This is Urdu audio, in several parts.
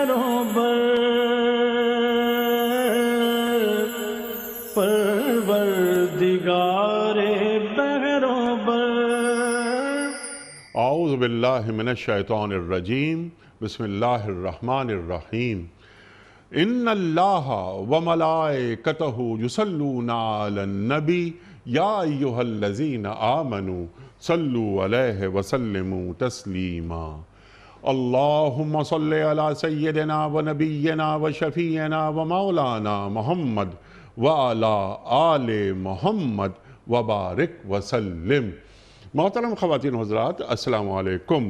بہروں بر پروردگار بہروں بر۔ اعوذ باللہ من الشیطان الرجیم، بسم اللہ الرحمن الرحیم۔ ان اللہ وملائکتہ یصلون علی النبی یا ایہا الذین آمنوا صلوا علیہ وسلموا تسلیما۔ اللہم صل علی سیدنا و نبینا و شفیعنا و مولانا محمد وعلی آل محمد وبارک وسلم۔ محترم خواتین و حضرات، السلام علیکم۔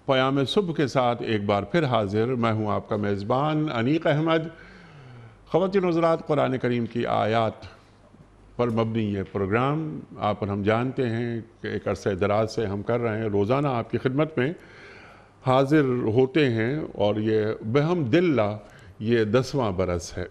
پیام صبح کے ساتھ ایک بار پھر حاضر، میں ہوں آپ کا میزبان انیق احمد۔ خواتین و حضرات، قرآن کریم کی آیات پر مبنی یہ پروگرام آپ اور ہم جانتے ہیں کہ ایک عرصہ دراز سے ہم کر رہے ہیں، روزانہ آپ کی خدمت میں حاضر ہوتے ہیں، اور یہ بحمد اللہ یہ 10واں برس ہے۔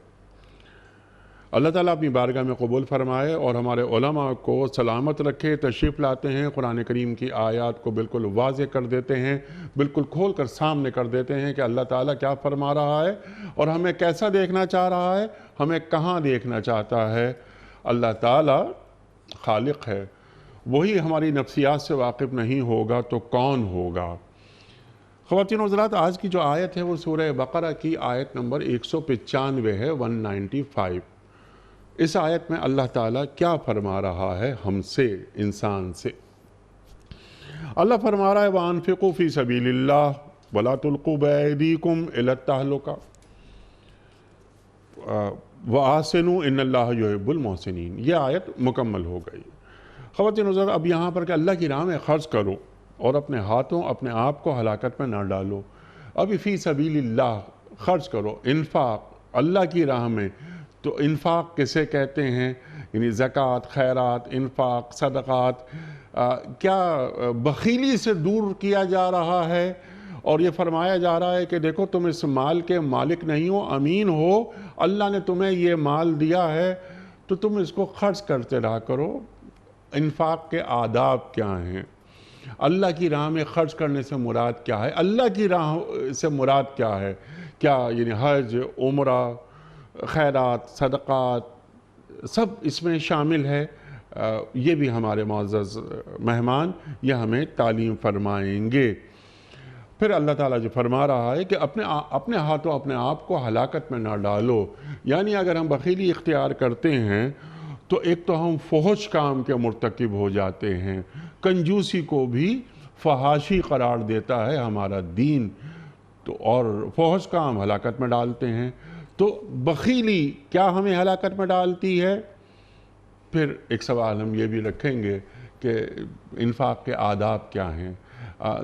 اللہ تعالیٰ اپنی بارگاہ میں قبول فرمائے اور ہمارے علماء کو سلامت رکھے۔ تشریف لاتے ہیں، قرآن کریم کی آیات کو بالکل واضح کر دیتے ہیں، بالکل کھول کر سامنے کر دیتے ہیں کہ اللہ تعالیٰ کیا فرما رہا ہے اور ہمیں کیسا دیکھنا چاہ رہا ہے، ہمیں کہاں دیکھنا چاہتا ہے۔ اللہ تعالیٰ خالق ہے، وہی ہماری نفسیات سے واقف نہیں ہوگا تو کون ہوگا۔ خواتین و حضرات، آج کی جو آیت ہے وہ سورہ بقرہ کی آیت نمبر 195 ہے، 195۔ اس آیت میں اللہ تعالیٰ کیا فرما رہا ہے ہم سے، انسان سے؟ اللہ فرما رہا ہے وَأَنفِقُوا فِي سَبِيلِ اللَّهِ وَلَا تُلْقُوا بِأَيْدِيكُمْ إِلَى التَّهْلُكَةِ وَأَحْسِنُوا إِنَّ اللَّهَ يُحِبُّ الْمُحْسِنِينَ۔ یہ آیت مکمل ہو گئی۔ خواتین و حضرات، اب یہاں پر کہ اللہ کی راہ میں خرچ کرو اور اپنے ہاتھوں اپنے آپ کو ہلاکت میں نہ ڈالو۔ ابھی فی سبیل اللہ خرچ کرو، انفاق اللہ کی راہ میں۔ تو انفاق کسے کہتے ہیں؟ یعنی زکوٰۃ، خیرات، انفاق، صدقات، کیا بخیلی سے دور کیا جا رہا ہے؟ اور یہ فرمایا جا رہا ہے کہ دیکھو تم اس مال کے مالک نہیں ہو، امین ہو، اللہ نے تمہیں یہ مال دیا ہے تو تم اس کو خرچ کرتے رہا کرو۔ انفاق کے آداب کیا ہیں؟ اللہ کی راہ میں خرچ کرنے سے مراد کیا ہے؟ اللہ کی راہ سے مراد کیا ہے؟ کیا یعنی حج، عمرہ، خیرات، صدقات سب اس میں شامل ہے؟ یہ بھی ہمارے معزز مہمان یہ ہمیں تعلیم فرمائیں گے۔ پھر اللہ تعالیٰ جو فرما رہا ہے کہ اپنے ہاتھوں اپنے آپ کو ہلاکت میں نہ ڈالو، یعنی اگر ہم بخیلی اختیار کرتے ہیں تو ایک تو ہم فحش کام کے مرتکب ہو جاتے ہیں۔ کنجوسی کو بھی فحاشی قرار دیتا ہے ہمارا دین، تو اور فحش کام ہلاکت میں ڈالتے ہیں۔ تو بخیلی کیا ہمیں ہلاکت میں ڈالتی ہے؟ پھر ایک سوال ہم یہ بھی رکھیں گے کہ انفاق کے آداب کیا ہیں؟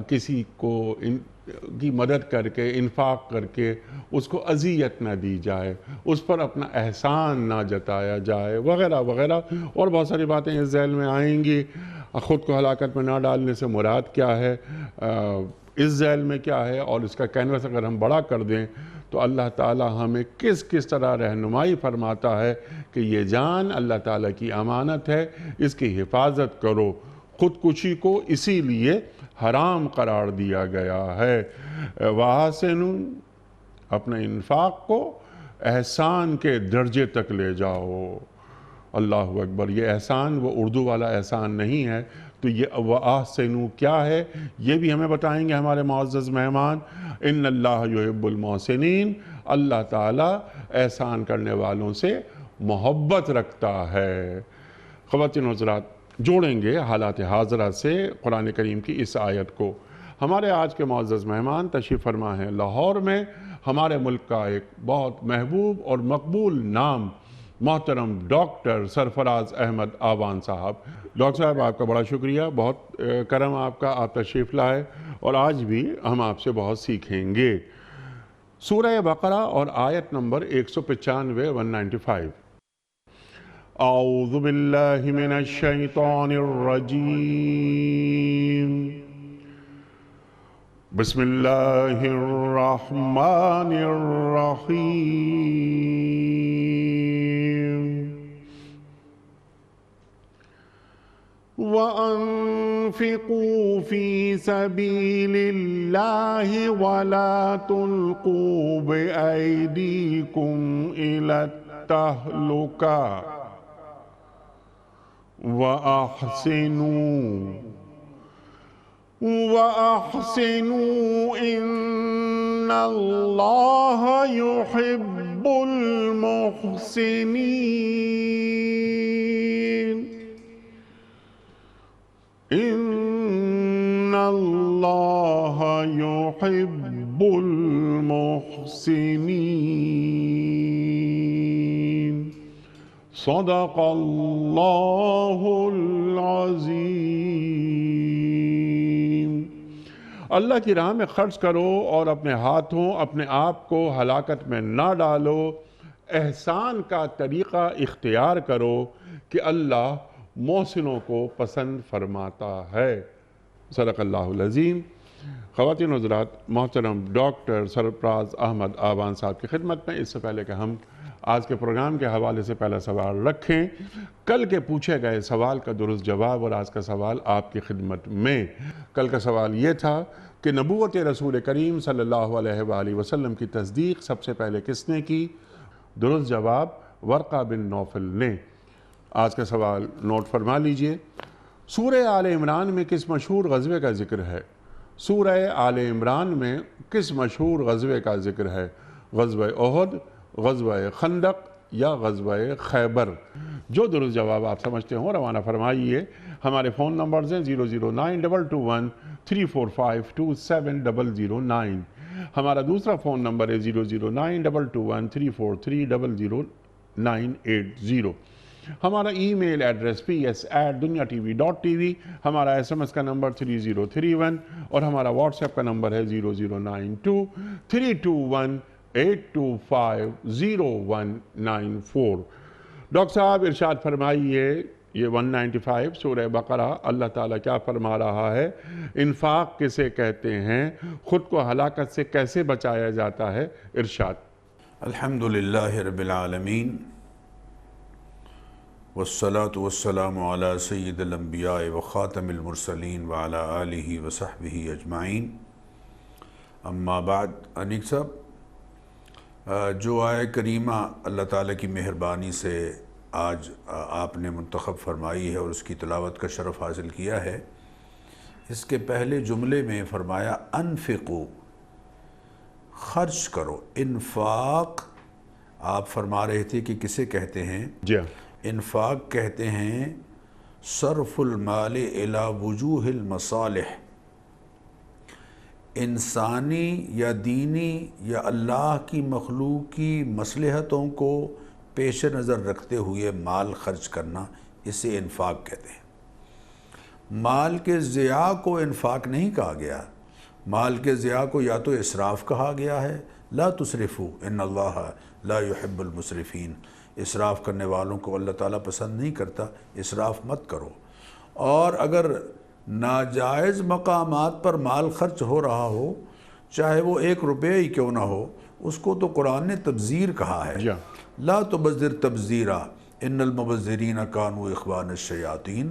کسی کو کی مدد کر کے، انفاق کر کے اس کو اذیت نہ دی جائے، اس پر اپنا احسان نہ جتایا جائے، وغیرہ وغیرہ، اور بہت ساری باتیں اس ذیل میں آئیں گی۔ خود کو ہلاکت میں نہ ڈالنے سے مراد کیا ہے، اس ذیل میں کیا ہے، اور اس کا کینوس اگر ہم بڑا کر دیں تو اللہ تعالیٰ ہمیں کس طرح رہنمائی فرماتا ہے کہ یہ جان اللہ تعالیٰ کی امانت ہے، اس کی حفاظت کرو۔ خودکشی کو اسی لیے حرام قرار دیا گیا ہے۔ وَأَحْسِنُوا، اپنے انفاق کو احسان کے درجے تک لے جاؤ۔ اللہ اکبر، یہ احسان وہ اردو والا احسان نہیں ہے۔ تو یہ وَأَحْسِنُوا کیا ہے یہ بھی ہمیں بتائیں گے ہمارے معزز مہمان۔ ان اللہ یحب المحسنین، اللہ تعالیٰ احسان کرنے والوں سے محبت رکھتا ہے۔ خواتین و حضرات، جوڑیں گے حالات حاضرہ سے قرآن کریم کی اس آیت کو۔ ہمارے آج کے معزز مہمان تشریف فرما ہیں لاہور میں، ہمارے ملک کا ایک بہت محبوب اور مقبول نام، محترم ڈاکٹر سرفراز احمد آوان صاحب۔ ڈاکٹر صاحب، آپ کا بڑا شکریہ، بہت کرم آپ کا، آپ تشریف لائے، اور آج بھی ہم آپ سے بہت سیکھیں گے۔ سورہ بقرہ اور آیت نمبر 195، 195۔ اعوذ باللہ من الشیطان الرجیم، بسم اللہ الرحمن الرحیم۔ وَأَنفِقُوا فِي سَبِيلِ اللَّهِ وَلَا تُلْقُوا بِأَيْدِيكُمْ إِلَى التَّهْلُكَةِ وَأَحْسِنُوا إِنَّ اللَّهَ يُحِبُّ الْمُحْسِنِينَ إِنَّ اللَّهَ يُحِبُّ الْمُحْسِنِينَ صدق اللہ العظیم۔ اللہ کی راہ میں خرچ کرو اور اپنے ہاتھوں اپنے آپ کو ہلاکت میں نہ ڈالو۔ احسان کا طریقہ اختیار کرو کہ اللہ محسنوں کو پسند فرماتا ہے۔ صدق اللہ العظیم۔ خواتین و حضرات، محترم ڈاکٹر سرفراز احمد آبان صاحب کی خدمت میں اس سے پہلے کہ ہم آج کے پروگرام کے حوالے سے پہلا سوال رکھیں، کل کے پوچھے گئے سوال کا درست جواب اور آج کا سوال آپ کی خدمت میں۔ کل کا سوال یہ تھا کہ نبوت رسول کریم صلی اللہ علیہ وآلہ وسلم کی تصدیق سب سے پہلے کس نے کی؟ درست جواب ورقہ بن نوفل نے۔ آج کا سوال نوٹ فرما لیجئے۔ سورہ آل عمران میں کس مشہور غزوے کا ذکر ہے؟ سورہ آل عمران میں کس مشہور غزوے کا ذکر ہے؟ غزوہ احد، غزوہ خندق یا غزوہ خیبر؟ جو درست جواب آپ سمجھتے ہوں روانہ فرمائیے۔ ہمارے فون نمبرز ہیں 0092212305009۔ ہمارا دوسرا فون نمبر ہے 0092213300980۔ ہمارا ای میل ایڈریس ps@dunyatv.tv، ہمارا SMS کا نمبر 3031 اور ہمارا واٹس ایپ کا نمبر ہے 009232500194۔ ڈاکٹر صاحب ارشاد فرمائیے، یہ 195 سورہ بقرہ، اللہ تعالیٰ کیا فرما رہا ہے؟ انفاق کسے کہتے ہیں؟ خود کو ہلاکت سے کیسے بچایا جاتا ہے؟ ارشاد۔ الحمدللہ رب العالمین والصلاة والسلام علی سید الانبیاء وخاتم المرسلین وعلی آلہ وصحبہ اجمعین، اما بعد۔ انیک صاحب، جو آیہ کریمہ اللہ تعالیٰ کی مہربانی سے آج آپ نے منتخب فرمائی ہے اور اس کی تلاوت کا شرف حاصل کیا ہے، اس کے پہلے جملے میں فرمایا انفقو، خرچ کرو۔ انفاق آپ فرما رہے تھے کہ کسے کہتے ہیں؟ جی، انفاق کہتے ہیں صرف المال الی وجوہ المصالح، انسانی یا دینی یا اللہ کی مخلوق کی مصلحتوں کو پیش نظر رکھتے ہوئے مال خرچ کرنا، اسے انفاق کہتے ہیں۔ مال کے ضیاع کو انفاق نہیں کہا گیا، مال کے ضیاع کو یا تو اسراف کہا گیا ہے، لا تسرفوا ان اللہ لا يحب المسرفین، اسراف کرنے والوں کو اللہ تعالیٰ پسند نہیں کرتا، اسراف مت کرو۔ اور اگر ناجائز مقامات پر مال خرچ ہو رہا ہو، چاہے وہ 1 روپے ہی کیوں نہ ہو، اس کو تو قرآن نے تبذیر کہا ہے۔ لا تبذر تبذیرا ان المبذرین کانوا اخوان الشیاطین۔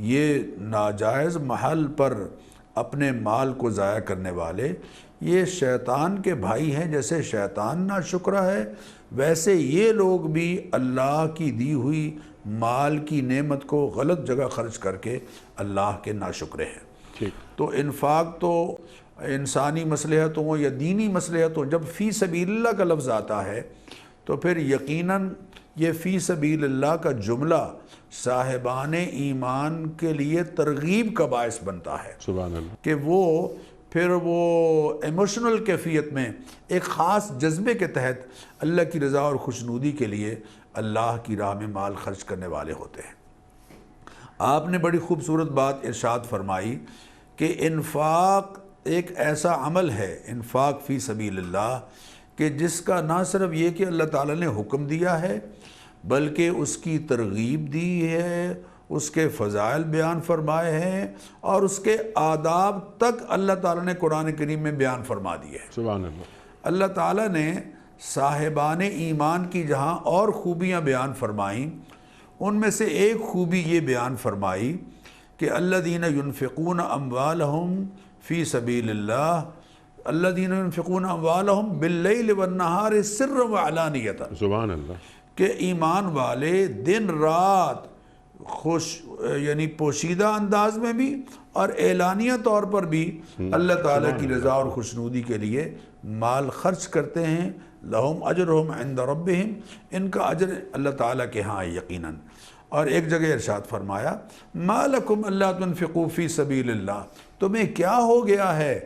یہ ناجائز محل پر اپنے مال کو ضائع کرنے والے یہ شیطان کے بھائی ہیں۔ جیسے شیطان ناشکرا ہے، ویسے یہ لوگ بھی اللہ کی دی ہوئی مال کی نعمت کو غلط جگہ خرچ کر کے اللہ کے ناشکرے ہیں۔ تو انفاق تو انسانی مصلحتوں یا دینی مصلحتوں، جب فی سبیل اللہ کا لفظ آتا ہے تو پھر یقیناً یہ فی سبیل اللہ کا جملہ صاحبان ایمان کے لیے ترغیب کا باعث بنتا ہے، سبحان اللہ، کہ وہ پھر وہ ایموشنل کیفیت میں ایک خاص جذبے کے تحت اللہ کی رضا اور خوشنودی کے لیے اللہ کی راہ میں مال خرچ کرنے والے ہوتے ہیں۔ آپ نے بڑی خوبصورت بات ارشاد فرمائی کہ انفاق ایک ایسا عمل ہے، انفاق فی سبیل اللہ، کہ جس کا نہ صرف یہ کہ اللہ تعالیٰ نے حکم دیا ہے، بلکہ اس کی ترغیب دی ہے، اس کے فضائل بیان فرمائے ہیں، اور اس کے آداب تک اللہ تعالیٰ نے قرآن کریم میں بیان فرما دیے ہیں۔ سبحان اللہ۔ اللہ تعالیٰ نے صاحبان ایمان کی جہاں اور خوبیاں بیان فرمائیں، ان میں سے ایک خوبی یہ بیان فرمائی کہ الذین ینفقون اموالہم فی سبیل اللہ الذین ینفقون اموالہم باللیل والنہار سرا وعلانیۃ، سبحان اللہ، کہ ایمان والے دن رات یعنی پوشیدہ انداز میں بھی اور اعلانیہ طور پر بھی اللہ تعالیٰ کی رضا اور خوشنودی کے لیے مال خرچ کرتے ہیں. لہم اجرہم عند ربہم، ان کا اجر اللہ تعالیٰ کے ہاں یقیناً. اور ایک جگہ ارشاد فرمایا ما لکم الا تنفقوا فی سبیل اللہ، تمہیں کیا ہو گیا ہے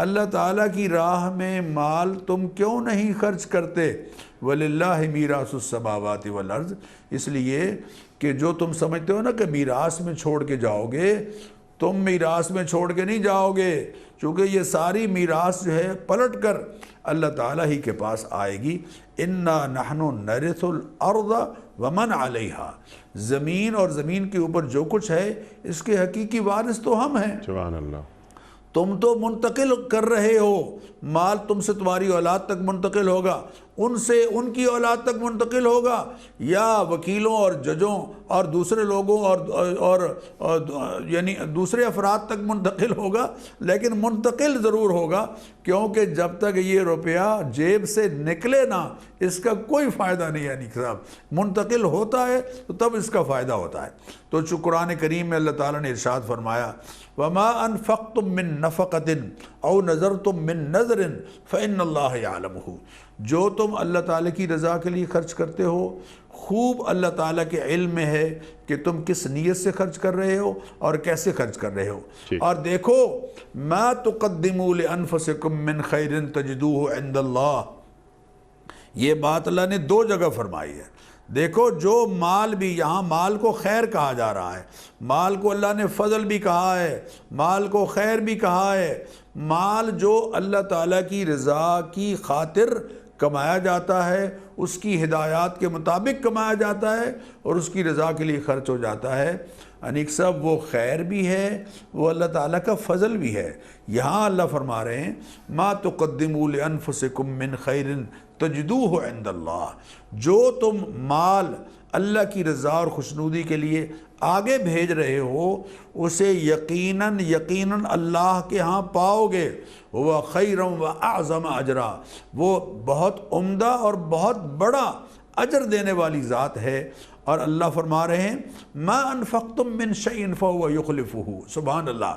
اللہ تعالیٰ کی راہ میں مال تم کیوں نہیں خرچ کرتے؟ وَلِلَّهِ مِيرَاثُ السَّمَاوَاتِ وَالْأَرْضِ، اس لیے کہ جو تم سمجھتے ہو نا کہ میراث میں چھوڑ کے جاؤ گے، تم میراث میں چھوڑ کے نہیں جاؤ گے، چونکہ یہ ساری میراث جو ہے پلٹ کر اللہ تعالیٰ ہی کے پاس آئے گی. اِنَّا نَحْنُ نَرِثُ الْأَرْضَ وَمَنْ عَلَيْهَا، زمین اور زمین کے اوپر جو کچھ ہے اس کے حقیقی وارث تو ہم ہیں. سبحان اللہ. تم تو منتقل کر رہے ہو، مال تم سے تمہاری اولاد تک منتقل ہوگا، ان سے ان کی اولاد تک منتقل ہوگا، یا وکیلوں اور ججوں اور دوسرے لوگوں اور یعنی دوسرے افراد تک منتقل ہوگا، لیکن منتقل ضرور ہوگا، کیونکہ جب تک یہ روپیہ جیب سے نکلے نا اس کا کوئی فائدہ نہیں ہے. صاحب منتقل ہوتا ہے تو تب اس کا فائدہ ہوتا ہے. تو قرآن کریم میں اللہ تعالیٰ نے ارشاد فرمایا وَمَا أَنفَقْتُم مِّن نَفَقَةٍ أَوْ نَذَرْتُم مِّن نَذْرٍ فَإِنَّ اللَّهَ يَعْلَمُهُ، جو تم اللہ تعالیٰ کی رضا کے لیے خرچ کرتے ہو خوب اللہ تعالیٰ کے علم میں ہے کہ تم کس نیت سے خرچ کر رہے ہو اور کیسے خرچ کر رہے ہو. اور دیکھو مَا تُقَدِّمُوا لِأَنفُسِكُم مِّن خَيْرٍ تَجِدُوهُ عِندَ اللَّهِ، یہ بات اللہ نے دو جگہ فرمائی ہے. دیکھو جو مال بھی، یہاں مال کو خیر کہا جا رہا ہے، مال کو اللہ نے فضل بھی کہا ہے، مال کو خیر بھی کہا ہے. مال جو اللہ تعالیٰ کی رضا کی خاطر کمایا جاتا ہے، اس کی ہدایات کے مطابق کمایا جاتا ہے اور اس کی رضا کے لیے خرچ ہو جاتا ہے، انیک صاحب وہ خیر بھی ہے، وہ اللہ تعالیٰ کا فضل بھی ہے. یہاں اللہ فرما رہے ہیں ما تقدموا لانفسکم من خیر تجدوہ عند اللہ، جو تم مال اللہ کی رضا اور خوشنودی کے لیے آگے بھیج رہے ہو اسے یقیناً اللہ کے ہاں پاؤ گے. وہ خیرا و اعظم اجرا، وہ بہت عمدہ اور بہت بڑا اجر دینے والی ذات ہے. اور اللہ فرما رہے ہیں ما انفقتم من شیء فهو یخلفہ. سبحان اللہ،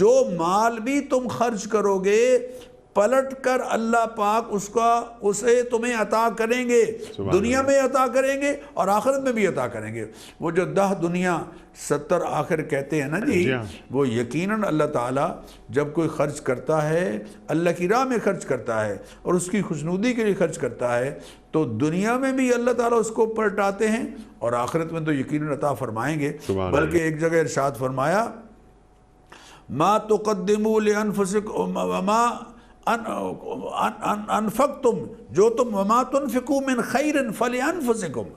جو مال بھی تم خرچ کرو گے پلٹ کر اللہ پاک اسے تمہیں عطا کریں گے، دنیا میں عطا کریں گے اور آخرت میں بھی عطا کریں گے. وہ جو 10 دنیا 70 آخر کہتے ہیں نا جی، وہ یقیناً اللہ تعالیٰ جب کوئی خرچ کرتا ہے اللہ کی راہ میں خرچ کرتا ہے اور اس کی خوشنودی کے لیے خرچ کرتا ہے تو دنیا میں بھی اللہ تعالیٰ اس کو پلٹاتے ہیں اور آخرت میں تو یقیناً عطا فرمائیں گے. بلکہ ایک جگہ ارشاد فرمایا ما تقدموا لانفسکم وما انفقتم، جو تم وما تنفقوا من خیر فلانفسکم،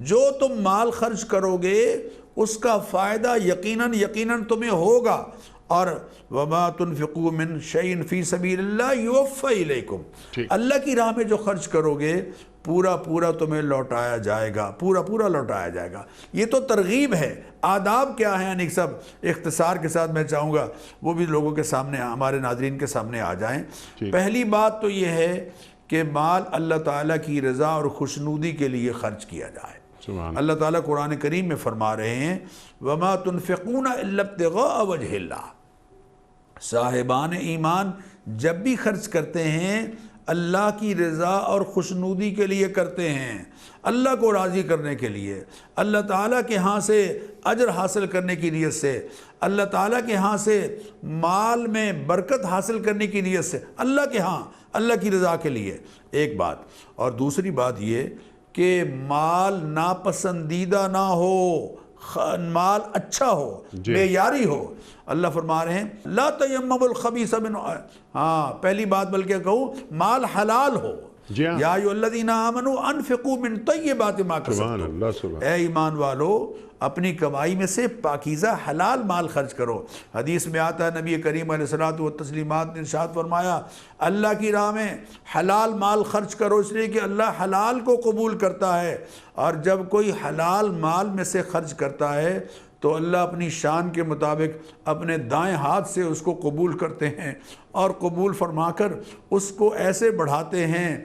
جو تم مال خرچ کرو گے اس کا فائدہ یقیناً تمہیں ہوگا. اور وما تنفقوا من شیء فی سبیل اللہ یوفی الیکم، اللہ کی راہ میں جو خرچ کرو گے پورا تمہیں لوٹایا جائے گا، پورا لوٹایا جائے گا. یہ تو ترغیب ہے. آداب کیا ہیں انیک سب اختصار کے ساتھ میں چاہوں گا وہ بھی لوگوں کے سامنے، ہمارے ناظرین کے سامنے آ جائیں. پہلی بات تو یہ ہے کہ مال اللہ تعالیٰ کی رضا اور خوشنودی کے لیے خرچ کیا جائے. اللہ تعالیٰ قرآن کریم میں فرما رہے ہیں وما تنفقون الا ابتغاء وجہ اللہ، صاحبان ایمان جب بھی خرچ کرتے ہیں اللہ کی رضا اور خوشنودی کے لیے کرتے ہیں، اللہ کو راضی کرنے کے لیے، اللہ تعالیٰ کے ہاں سے اجر حاصل کرنے کی نیت سے، اللہ تعالیٰ کے ہاں سے مال میں برکت حاصل کرنے کی نیت سے، اللہ کے ہاں اللہ کی رضا کے لیے. ایک بات. اور دوسری بات یہ کہ مال ناپسندیدہ نہ ہو، مال اچھا ہو، معیاری ہو. اللہ فرما رہے ہیں لا تیمموا الخبیث منہ، پہلی بات بلکہ کہوں مال حلال ہو. یا ایھا الذین آمنوا انفقوا من طیبات ما کسبتم، اے ایمان والو اپنی کمائی میں سے پاکیزہ حلال مال خرچ کرو. حدیث میں آتا ہے نبی کریم علیہ الصلوۃ والتسلیمات نے ارشاد فرمایا اللہ کی راہ میں حلال مال خرچ کرو، اس لیے کہ اللہ حلال کو قبول کرتا ہے. اور جب کوئی حلال مال میں سے خرچ کرتا ہے تو اللہ اپنی شان کے مطابق اپنے دائیں ہاتھ سے اس کو قبول کرتے ہیں اور قبول فرما کر اس کو ایسے بڑھاتے ہیں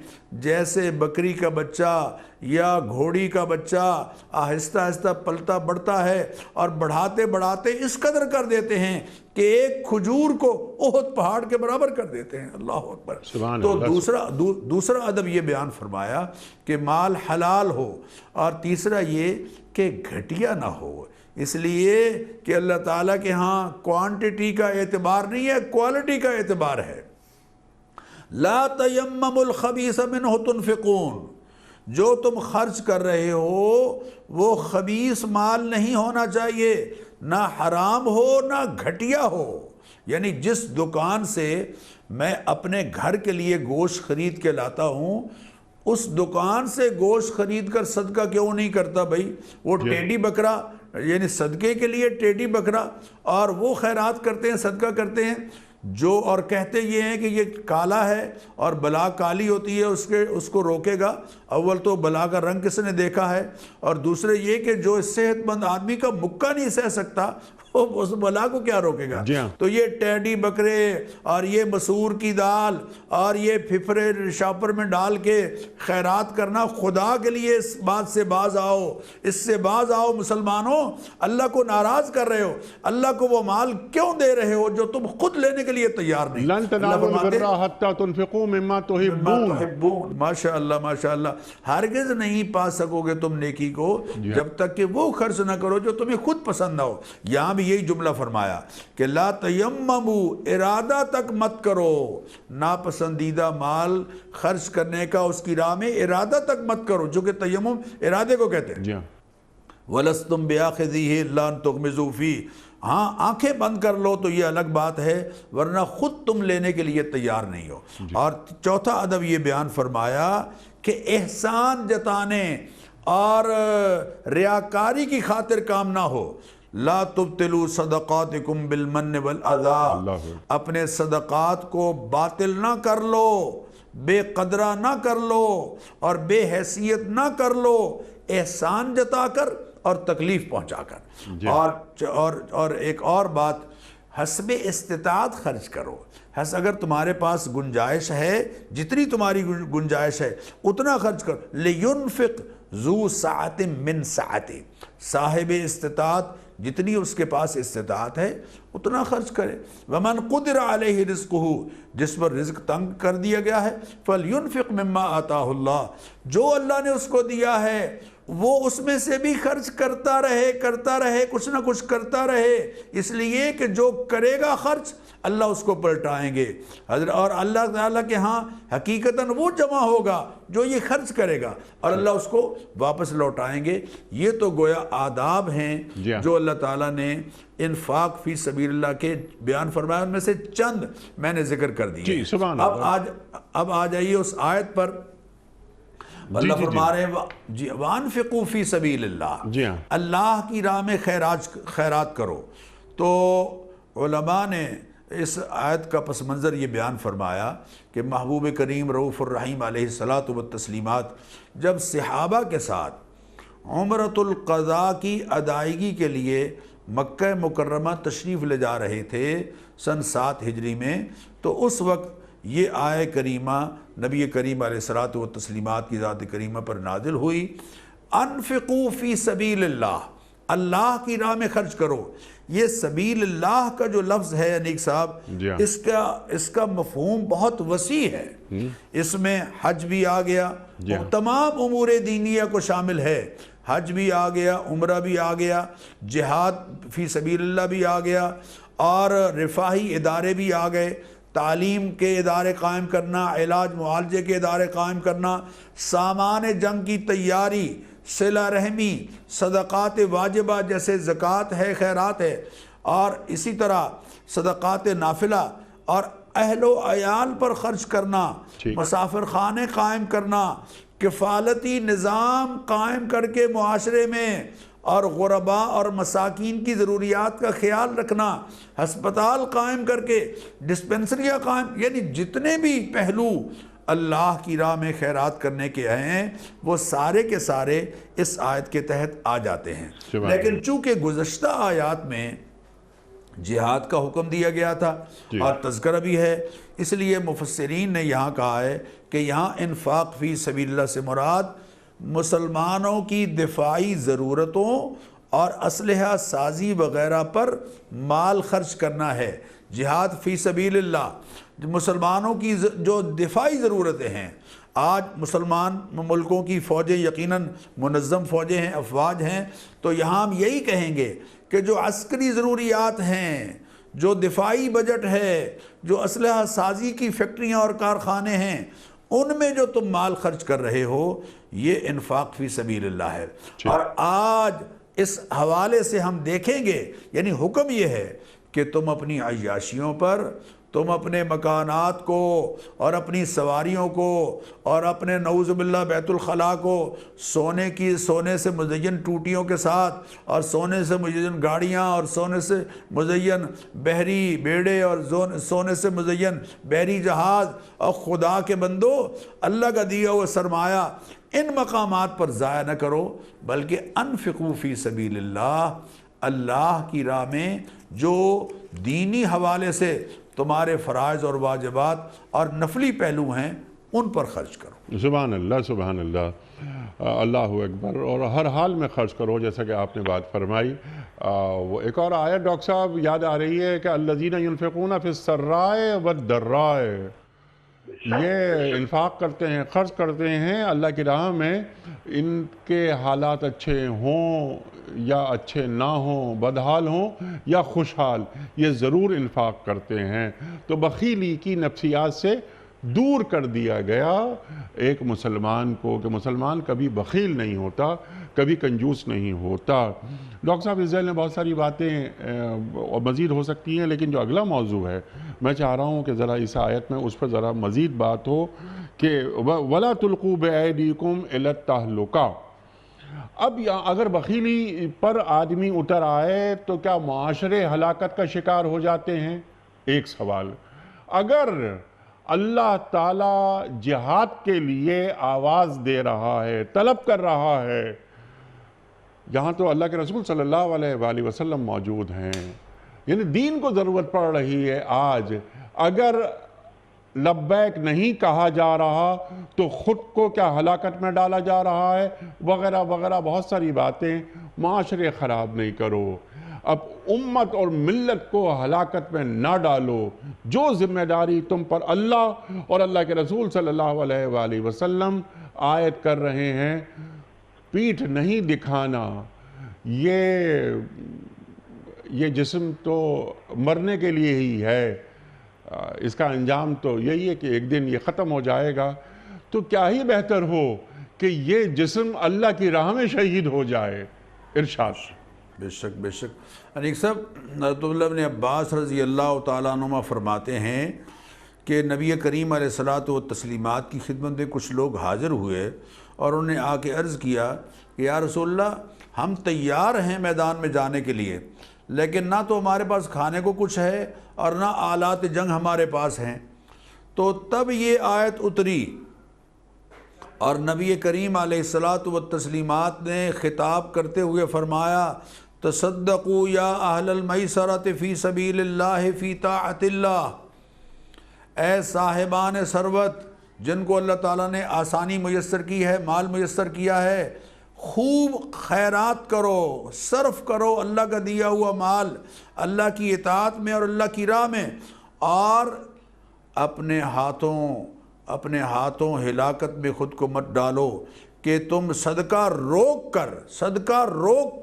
جیسے بکری کا بچہ یا گھوڑی کا بچہ آہستہ آہستہ پلتا بڑھتا ہے، اور بڑھاتے بڑھاتے اس قدر کر دیتے ہیں کہ ایک کھجور کو احد پہاڑ کے برابر کر دیتے ہیں۔ اللہ اکبر۔ سبحان تو اللہ۔ دوسرا ادب یہ بیان فرمایا کہ مال حلال ہو، اور تیسرا یہ کہ گھٹیا نہ ہو، اس لیے کہ اللہ تعالیٰ کے ہاں کوانٹٹی کا اعتبار نہیں ہے، کوالٹی کا اعتبار ہے۔ لا تیمموا الخبیث منہ تنفقون، جو تم خرچ کر رہے ہو وہ خبیث مال نہیں ہونا چاہیے، نہ حرام ہو نہ گھٹیا ہو۔ یعنی جس دکان سے میں اپنے گھر کے لیے گوشت خرید کے لاتا ہوں، اس دکان سے گوشت خرید کر صدقہ کیوں نہیں کرتا بھائی؟ وہ ٹیڈی بکرا، یعنی صدقے کے لیے ٹیڈی بکرا، اور وہ خیرات کرتے ہیں، صدقہ کرتے ہیں جو، اور کہتے یہ ہیں کہ یہ کالا ہے اور بلا کالی ہوتی ہے، اس کو روکے گا۔ اول تو بلا کا رنگ کس نے دیکھا ہے، اور دوسرے یہ کہ جو صحت مند آدمی کا مکہ نہیں سہ سکتا وہ اس بلا کو کیا روکے گا؟ تو یہ ٹیڈی بکرے اور یہ مسور کی دال اور یہ پھپھرے شاپر میں ڈال کے خیرات کرنا، خدا کے لیے اس بات سے باز آؤ، اس سے باز آؤ مسلمانوں۔ اللہ کو ناراض کر رہے ہو، اللہ کو وہ مال کیوں دے رہے ہو جو تم خود لینے کے لیے تیار نہیں؟ لن تنالوا البر حتى تنفقوا مما تحبون۔ ماشاء اللہ ماشاء اللہ، ہرگز نہیں پا سکو گے تم نیکی کو جب تک کہ وہ خرچ نہ کرو جو تمہیں خود پسند نہ ہو۔ یہاں بھی یہی جملہ فرمایا کہ لا تیمموا، ارادہ تک مت کرو، ناپسندیدہ مال خرچ کرنے کا اس کی راہ میں ارادہ تک مت کرو، جو کہ تیمم ارادے کو کہتے ہیں۔ وَلَسْتُمْ بِآخِذِهِ إِلَّا أَن تُغْمِضُوا فِيهِ، ہاں آنکھیں بند کر لو تو یہ الگ بات ہے، ورنہ خود تم لینے کے لیے تیار نہیں ہو۔ اور چوتھا ادب یہ بیان فرمایا کہ احسان جتانے اور ریاکاری کی خاطر کام نہ ہو۔ لا تبطلوا صدقاتکم بالمن والاذی، اپنے صدقات کو باطل نہ کر لو، بے قدرہ نہ کر لو اور بے حیثیت نہ کر لو، احسان جتا کر اور تکلیف پہنچا کر۔ اور ایک اور بات، حسب استطاعت خرچ کرو۔ اگر تمہارے پاس گنجائش ہے، جتنی تمہاری گنجائش ہے اتنا خرچ کرو۔ لینفق ذو سعۃ من سعتہ، صاحب استطاعت جتنی اس کے پاس استطاعت ہے اتنا خرچ کرے۔ ومن قدر علیہ رزقہ، جس پر رزق تنگ کر دیا گیا ہے، فلینفق مما آتاہ اللہ، جو اللہ نے اس کو دیا ہے وہ اس میں سے بھی خرچ کرتا رہے، کچھ نہ کچھ کرتا رہے، اس لیے کہ جو کرے گا خرچ اللہ اس کو پلٹائیں گے، اور اللہ تعالیٰ کے ہاں حقیقتاً وہ جمع ہوگا جو یہ خرچ کرے گا، اور اللہ اس کو واپس لوٹائیں گے۔ یہ تو گویا آداب ہیں جو اللہ تعالیٰ نے انفاق فی سبیل اللہ کے بیان فرمایا، ان میں سے چند میں نے ذکر کر دیے۔ اب آ جائیے اس آیت پر۔ اللہ فرما رہے ہیں وَأَنفِقُوا فِي سَبِيلِ اللَّهِ، اللہ کی راہ میں خیرات کرو۔ تو علماء نے اس آیت کا پس منظر یہ بیان فرمایا کہ محبوب کریم رؤوف الرحیم علیہ الصلاۃ والتسلیمات جب صحابہ کے ساتھ عمرۃ القضاء کی ادائیگی کے لیے مکہ مکرمہ تشریف لے جا رہے تھے سن 7 ہجری میں، تو اس وقت یہ آیہ کریمہ نبی کریم علیہ الصلاۃ والتسلیمات کی ذات کریمہ پر نازل ہوئی۔ انفقوا فی سبیل اللہ، اللہ کی راہ میں خرچ کرو۔ یہ سبیل اللہ کا جو لفظ ہے انیک صاحب، اس کا مفہوم بہت وسیع ہے۔ اس میں حج بھی آ گیا، تمام امور دینیہ کو شامل ہے، حج بھی آ گیا، عمرہ بھی آ گیا، جہاد فی سبیل اللہ بھی آ گیا، اور رفاہی ادارے بھی آ گئے، تعلیم کے ادارے قائم کرنا، علاج معالجے کے ادارے قائم کرنا، سامان جنگ کی تیاری، صلہ رحمی، صدقات واجبہ جیسے زکوٰۃ ہے، خیرات ہے، اور اسی طرح صدقات نافلہ، اور اہل و عیال پر خرچ کرنا، مسافر خانے قائم کرنا، کفالتی نظام قائم کر کے معاشرے میں اور غرباء اور مساکین کی ضروریات کا خیال رکھنا، ہسپتال قائم کر کے، ڈسپنسریاں قائم، یعنی جتنے بھی پہلو اللہ کی راہ میں خیرات کرنے کے ہیں وہ سارے کے سارے اس آیت کے تحت آ جاتے ہیں۔ لیکن چونکہ گزشتہ آیات میں جہاد کا حکم دیا گیا تھا اور تذکرہ بھی ہے، اس لیے مفسرین نے یہاں کہا ہے کہ یہاں انفاق فی سبیل اللہ سے مراد مسلمانوں کی دفاعی ضرورتوں اور اسلحہ سازی وغیرہ پر مال خرچ کرنا ہے۔ جہاد فی سبیل اللہ مسلمانوں کی جو دفاعی ضرورتیں ہیں، آج مسلمان ملکوں کی فوجیں یقیناً منظم فوجیں ہیں، افواج ہیں، تو یہاں ہم یہی کہیں گے کہ جو عسکری ضروریات ہیں، جو دفاعی بجٹ ہے، جو اسلحہ سازی کی فیکٹریاں اور کارخانے ہیں، ان میں جو تم مال خرچ کر رہے ہو یہ انفاق فی سبیل اللہ ہے۔ اور آج اس حوالے سے ہم دیکھیں گے، یعنی حکم یہ ہے کہ تم اپنی عیاشیوں پر، تم اپنے مکانات کو اور اپنی سواریوں کو اور اپنے نعوذ باللہ بیت الخلاء کو سونے سے مزین ٹوٹیوں کے ساتھ اور سونے سے مزین گاڑیاں اور سونے سے مزین بحری بیڑے اور سونے سے مزین بحری جہاز، اور خدا کے بندو اللہ کا دیا ہوا سرمایہ ان مقامات پر ضائع نہ کرو، بلکہ انفقوا فی سبیل اللہ، اللہ کی راہ میں جو دینی حوالے سے تمہارے فرائض اور واجبات اور نفلی پہلو ہیں ان پر خرچ کرو۔ سبحان اللہ، سبحان اللہ، اللہ اکبر، اور ہر حال میں خرچ کرو، جیسا کہ آپ نے بات فرمائی۔ وہ ایک اور آیت ڈاکٹر صاحب یاد آ رہی ہے کہ الذین ینفقون فی السراء والضراء، یہ انفاق کرتے ہیں، خرچ کرتے ہیں اللہ کی راہ میں، ان کے حالات اچھے ہوں یا اچھے نہ ہوں، بدحال ہوں یا خوشحال، یہ ضرور انفاق کرتے ہیں۔ تو بخیلی کی نفسیات سے دور کر دیا گیا ایک مسلمان کو، کہ مسلمان کبھی بخیل نہیں ہوتا، کبھی کنجوس نہیں ہوتا۔ ڈاکٹر صاحب اس ذیل میں بہت ساری باتیں اور مزید ہو سکتی ہیں، لیکن جو اگلا موضوع ہے میں چاہ رہا ہوں کہ ذرا اس آیت میں اس پر ذرا مزید بات ہو کہ وَلَا تُلْقُوا بِأَيْدِيكُمْ إِلَى التَّهْلُكَةِ۔ اب اگر بخیلی پر آدمی اتر آئے تو کیا معاشرے ہلاکت کا شکار ہو جاتے ہیں؟ ایک سوال۔ اگر اللہ تعالیٰ جہاد کے لیے آواز دے رہا ہے، طلب کر رہا ہے، یہاں تو اللہ کے رسول صلی اللہ علیہ وآلہ وسلم موجود ہیں، یعنی دین کو ضرورت پڑ رہی ہے آج، اگر لبیک نہیں کہا جا رہا تو خود کو کیا ہلاکت میں ڈالا جا رہا ہے، وغیرہ وغیرہ بہت ساری باتیں۔ معاشرے خراب نہیں کرو، اب امت اور ملت کو ہلاکت میں نہ ڈالو، جو ذمہ داری تم پر اللہ اور اللہ کے رسول صلی اللہ علیہ وآلہ وسلم عائد کر رہے ہیں، پیٹھ نہیں دکھانا۔ یہ جسم تو مرنے کے لیے ہی ہے، اس کا انجام تو یہی ہے کہ ایک دن یہ ختم ہو جائے گا، تو کیا ہی بہتر ہو کہ یہ جسم اللہ کی راہ میں شہید ہو جائے۔ ارشاد۔ بے شک بے شک۔ انیک صاحب، حضرت عبداللہ بن عباس رضی اللہ تعالیٰ عنہما فرماتے ہیں کہ نبی کریم علیہ الصلاۃ والتسلیمات کی خدمت میں کچھ لوگ حاضر ہوئے اور انہوں نے آ کے عرض کیا کہ یا رسول اللہ، ہم تیار ہیں میدان میں جانے کے لیے، لیکن نہ تو ہمارے پاس کھانے کو کچھ ہے اور نہ آلات جنگ ہمارے پاس ہیں۔ تو تب یہ آیت اتری اور نبی کریم علیہ الصلاۃ والتسلیمات نے خطاب کرتے ہوئے فرمایا، تصدقوا یا اہل المیسرۃ فی سبیل اللہ فی طاعت اللہ، اے صاحبان ثروت جن کو اللہ تعالیٰ نے آسانی میسر کی ہے، مال میسر کیا ہے، خوب خیرات کرو، صرف کرو اللہ کا دیا ہوا مال اللہ کی اطاعت میں اور اللہ کی راہ میں، اور اپنے ہاتھوں ہلاکت میں خود کو مت ڈالو، کہ تم صدقہ روک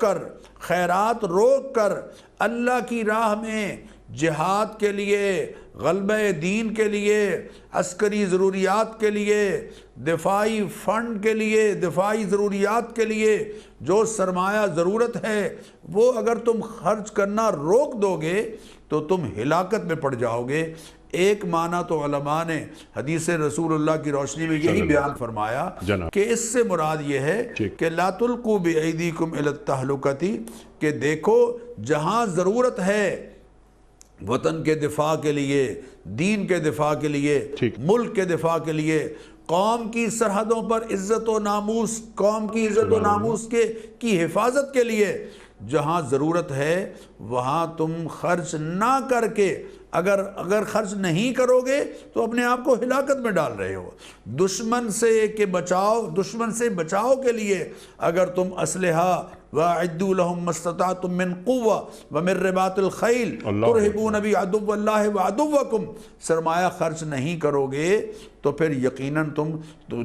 کر خیرات روک کر اللہ کی راہ میں جہاد کے لیے، غلبہ دین کے لیے، عسکری ضروریات کے لیے، دفاعی فنڈ کے لیے، دفاعی ضروریات کے لیے جو سرمایہ ضرورت ہے وہ اگر تم خرچ کرنا روک دو گے تو تم ہلاکت میں پڑ جاؤ گے۔ ایک معنی تو علماء نے حدیث رسول اللہ کی روشنی میں یہی بیان فرمایا کہ اس سے مراد یہ ہے کہ لا تلقوا بأیدیکم الی التہلکۃ، کہ دیکھو جہاں ضرورت ہے وطن کے دفاع کے لیے، دین کے دفاع کے لیے، ملک کے دفاع کے لیے، قوم کی سرحدوں پر عزت و ناموس، قوم کی عزت و ناموس کی حفاظت کے لیے جہاں ضرورت ہے وہاں تم خرچ نہ کر کے، اگر خرچ نہیں کرو گے تو اپنے آپ کو ہلاکت میں ڈال رہے ہو۔ دشمن سے بچاؤ کے لیے اگر تم اسلحہ وَأَعِدُّوا لَهُم مَّا اسْتَطَعْتُم مِّن قُوَّةٍ وَمِن رِّبَاطِ الْخَيْلِ تُرْهِبُونَ بِعَدُوِّ اللَّهِ وَعَدُوَّكُمْ، سرمایہ خرچ نہیں کرو گے تو پھر یقیناً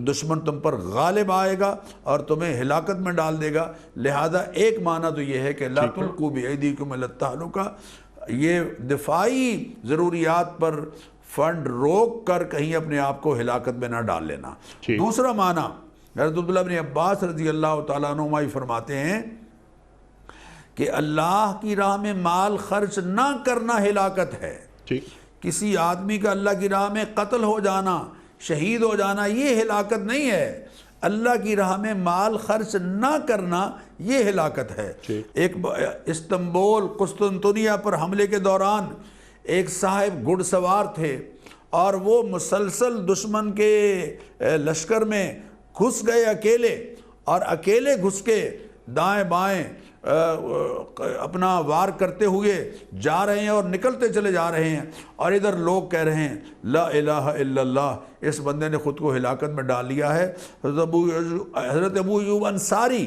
دشمن تم پر غالب آئے گا اور تمہیں ہلاکت میں ڈال دے گا۔ لہذا ایک معنی تو یہ ہے کہ لَا تُلْقُوا بِأَيْدِيكُمْ إِلَى التَّهْلُكَةِ، یہ دفاعی ضروریات پر فنڈ روک کر کہیں اپنے آپ کو ہلاکت میں نہ ڈال لینا۔ دوسرا معنی حضرت عبداللہ بن عباس رضی اللہ تعالیٰ عنہما فرماتے ہیں کہ اللہ کی راہ میں مال خرچ نہ کرنا ہلاکت ہے۔ کسی آدمی کا اللہ کی راہ میں قتل ہو جانا، شہید ہو جانا، یہ ہلاکت نہیں ہے۔ اللہ کی راہ میں مال خرچ نہ کرنا یہ ہلاکت ہے۔ ایک استنبول قسطنطنیہ پر حملے کے دوران ایک صاحب گھڑ سوار تھے اور وہ مسلسل دشمن کے لشکر میں گھس گئے اکیلے، اور اکیلے گھس کے دائیں بائیں اپنا وار کرتے ہوئے جا رہے ہیں اور نکلتے چلے جا رہے ہیں، اور ادھر لوگ کہہ رہے ہیں لا الہ الا اللہ، اس بندے نے خود کو ہلاکت میں ڈال لیا ہے۔ حضرت ابو ایوب انصاری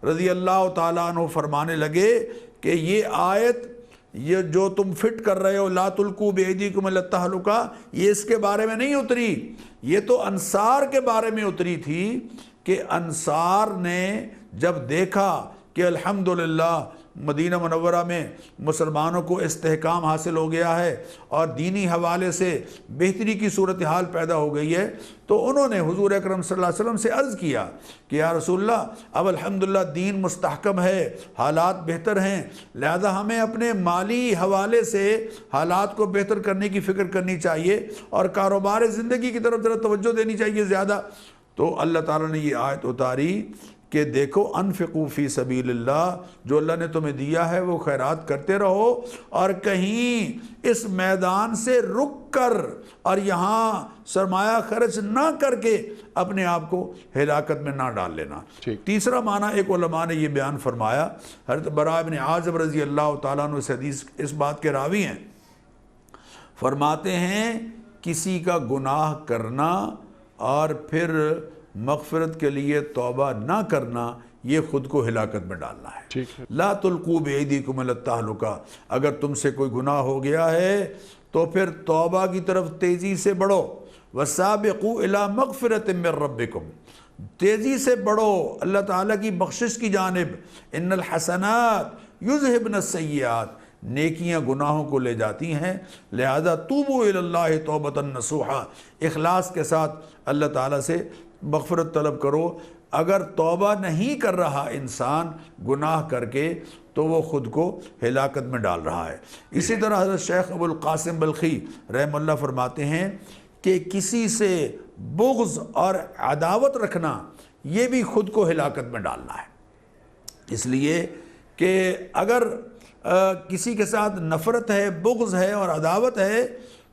رضی اللہ تعالیٰ عنہ فرمانے لگے کہ یہ آیت، یہ جو تم فٹ کر رہے ہو لا تلقوا بایدیکم الی التہلکہ، یہ اس کے بارے میں نہیں اتری، یہ تو انصار کے بارے میں اتری تھی کہ انصار نے جب دیکھا کہ الحمدللہ مدینہ منورہ میں مسلمانوں کو استحکام حاصل ہو گیا ہے اور دینی حوالے سے بہتری کی صورتحال پیدا ہو گئی ہے، تو انہوں نے حضور اکرم صلی اللہ علیہ وسلم سے عرض کیا کہ یا رسول اللہ اب الحمدللہ دین مستحکم ہے، حالات بہتر ہیں، لہذا ہمیں اپنے مالی حوالے سے حالات کو بہتر کرنے کی فکر کرنی چاہیے اور کاروبار زندگی کی طرف ذرا توجہ دینی چاہیے زیادہ۔ تو اللہ تعالیٰ نے یہ آیت اتاری کہ دیکھو انفقوا فی سبیل اللہ، جو اللہ نے تمہیں دیا ہے وہ خیرات کرتے رہو، اور کہیں اس میدان سے رک کر اور یہاں سرمایہ خرچ نہ کر کے اپنے آپ کو ہلاکت میں نہ ڈال لینا۔ تیسرا معنی ایک علماء نے یہ بیان فرمایا، حضرت براء بن عازب رضی اللہ تعالیٰ عنہ حدیث اس بات کے راوی ہیں، فرماتے ہیں کسی کا گناہ کرنا اور پھر مغفرت کے لیے توبہ نہ کرنا یہ خود کو ہلاکت میں ڈالنا ہے۔ لا تلقوا بایدیکم الی التہلکہ، اگر تم سے کوئی گناہ ہو گیا ہے تو پھر توبہ کی طرف تیزی سے بڑھو، وسابقوا الی مغفرۃ من ربکم، تیزی سے بڑھو اللہ تعالیٰ کی بخشش کی جانب۔ ان الحسنات یذہبن السیئات، نیکیاں گناہوں کو لے جاتی ہیں، لہذا توبوا الی اللہ توبۃ نصوحا، اخلاص کے ساتھ اللہ تعالیٰ سے مغفرت طلب کرو۔ اگر توبہ نہیں کر رہا انسان گناہ کر کے تو وہ خود کو ہلاکت میں ڈال رہا ہے۔ اسی طرح حضرت شیخ ابو القاسم بلخی رحم اللہ فرماتے ہیں کہ کسی سے بغض اور عداوت رکھنا یہ بھی خود کو ہلاکت میں ڈالنا ہے، اس لیے کہ اگر کسی کے ساتھ نفرت ہے، بغض ہے اور عداوت ہے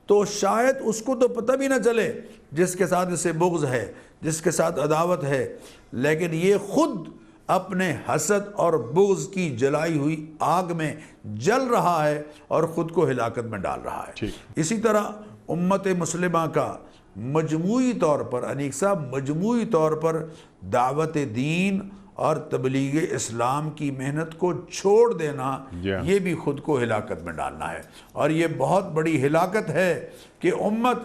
تو شاید اس کو تو پتہ بھی نہ چلے جس کے ساتھ اسے بغض ہے، جس کے ساتھ عداوت ہے، لیکن یہ خود اپنے حسد اور بغض کی جلائی ہوئی آگ میں جل رہا ہے اور خود کو ہلاکت میں ڈال رہا ہے۔ اسی طرح امت مسلمہ کا مجموعی طور پر، انیق صاحب، مجموعی طور پر دعوت دین اور تبلیغ اسلام کی محنت کو چھوڑ دینا یہ بھی خود کو ہلاکت میں ڈالنا ہے، اور یہ بہت بڑی ہلاکت ہے کہ امت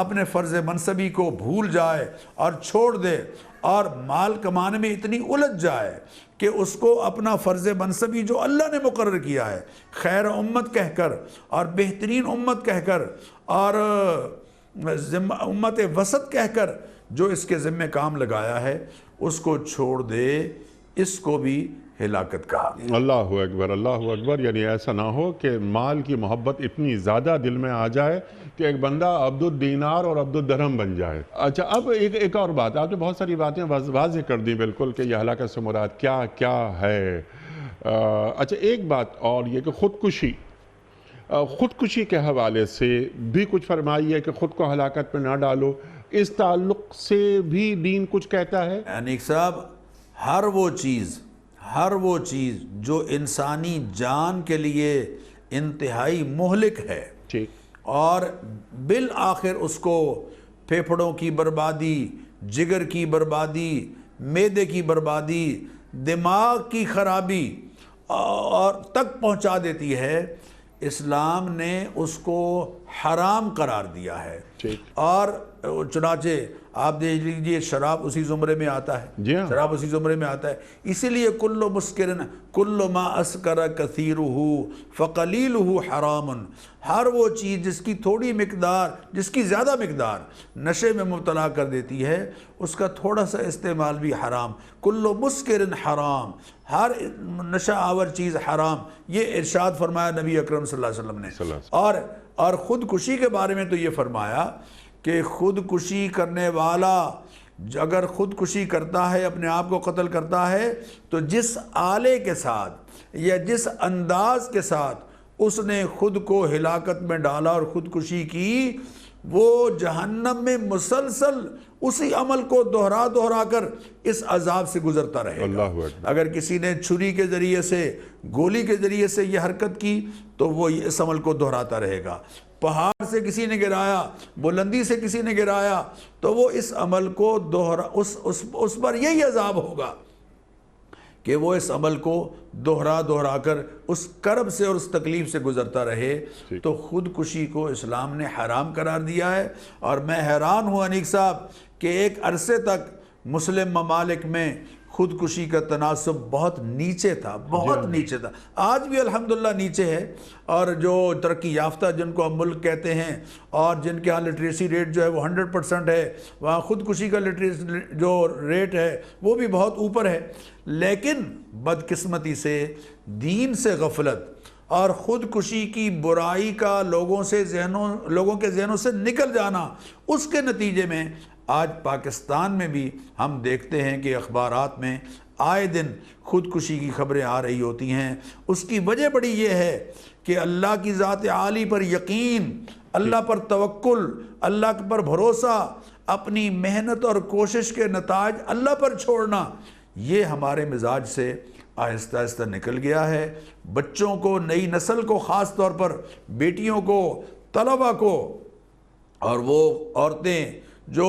اپنے فرض منصبی کو بھول جائے اور چھوڑ دے اور مال کمانے میں اتنی الجھ جائے کہ اس کو اپنا فرض منصبی جو اللہ نے مقرر کیا ہے خیر امت کہہ کر اور بہترین امت کہہ کر اور امت وسط کہہ کر جو اس کے ذمہ کام لگایا ہے اس کو چھوڑ دے، اس کو بھی ہلاکت کہا۔ اللہ اکبر، اللہ اکبر۔ یعنی ایسا نہ ہو کہ مال کی محبت اتنی زیادہ دل میں آ جائے کہ ایک بندہ عبد الدینار اور عبد الدرہم بن جائے۔ اچھا، اب ایک اور بات، آپ نے بہت ساری باتیں واضح کر دیں بالکل کہ یہ ہلاکت سے مراد کیا ہے۔ اچھا، ایک بات اور یہ کہ خودکشی، خودکشی کے حوالے سے بھی کچھ فرمائیے کہ خود کو ہلاکت میں نہ ڈالو، اس تعلق سے بھی دین کچھ کہتا ہے؟ انیق صاحب، ہر وہ چیز جو انسانی جان کے لیے انتہائی مہلک ہے ٹھیک، اور بالآخر اس کو پھیپھڑوں کی بربادی، جگر کی بربادی، معدے کی بربادی، دماغ کی خرابی اور تک پہنچا دیتی ہے، اسلام نے اس کو حرام قرار دیا ہے۔ ٹھیک، اور چنانچہ آپ دیکھ لیجئے شراب اسی زمرے میں آتا ہے، جی ہاں، شراب اسی زمرے میں آتا ہے، اسی لیے کل مسکرن کل ما اسکر کثیرہ فقلیلہ حرام، ہر وہ چیز جس کی تھوڑی مقدار، جس کی زیادہ مقدار نشے میں مبتلا کر دیتی ہے، اس کا تھوڑا سا استعمال بھی حرام، کل مسکرن حرام، ہر نشہ آور چیز حرام، یہ ارشاد فرمایا نبی اکرم صلی اللہ علیہ وسلم نے۔ اور خودکشی کے بارے میں تو یہ فرمایا کہ خودکشی کرنے والا اگر خودکشی کرتا ہے، اپنے آپ کو قتل کرتا ہے، تو جس آلے کے ساتھ یا جس انداز کے ساتھ اس نے خود کو ہلاکت میں ڈالا اور خودکشی کی، وہ جہنم میں مسلسل اسی عمل کو دہرا کر اس عذاب سے گزرتا رہے گا۔ اللہ اکبر۔ اگر کسی نے چھری کے ذریعے سے، گولی کے ذریعے سے یہ حرکت کی تو وہ اس عمل کو دہراتا رہے گا۔ پہاڑ سے کسی نے گرایا، بلندی سے کسی نے گرایا، تو وہ اس عمل کو اس پر یہی عذاب ہوگا کہ وہ اس عمل کو دہرا کر اس کرب سے اور اس تکلیف سے گزرتا رہے۔ تو خودکشی کو اسلام نے حرام قرار دیا ہے، اور میں حیران ہوں انیق صاحب کہ ایک عرصے تک مسلم ممالک میں خودکشی کا تناسب بہت نیچے تھا، بہت نیچے تھا، آج بھی الحمدللہ نیچے ہے، اور جو ترقی یافتہ جن کو ہم ملک کہتے ہیں اور جن کے ہاں لٹریسی ریٹ جو ہے وہ 100% ہے، وہاں خودکشی کا لٹریسی جو ریٹ ہے وہ بھی بہت اوپر ہے، لیکن بدقسمتی سے دین سے غفلت اور خودکشی کی برائی کا لوگوں کے ذہنوں سے نکل جانا، اس کے نتیجے میں آج پاکستان میں بھی ہم دیکھتے ہیں کہ اخبارات میں آئے دن خودکشی کی خبریں آ رہی ہوتی ہیں۔ اس کی وجہ بڑی یہ ہے کہ اللہ کی ذات عالی پر یقین، اللہ پر توکل، اللہ پر بھروسہ، اپنی محنت اور کوشش کے نتائج اللہ پر چھوڑنا، یہ ہمارے مزاج سے آہستہ آہستہ نکل گیا ہے۔ بچوں کو، نئی نسل کو، خاص طور پر بیٹیوں کو، طلبہ کو، اور وہ عورتیں جو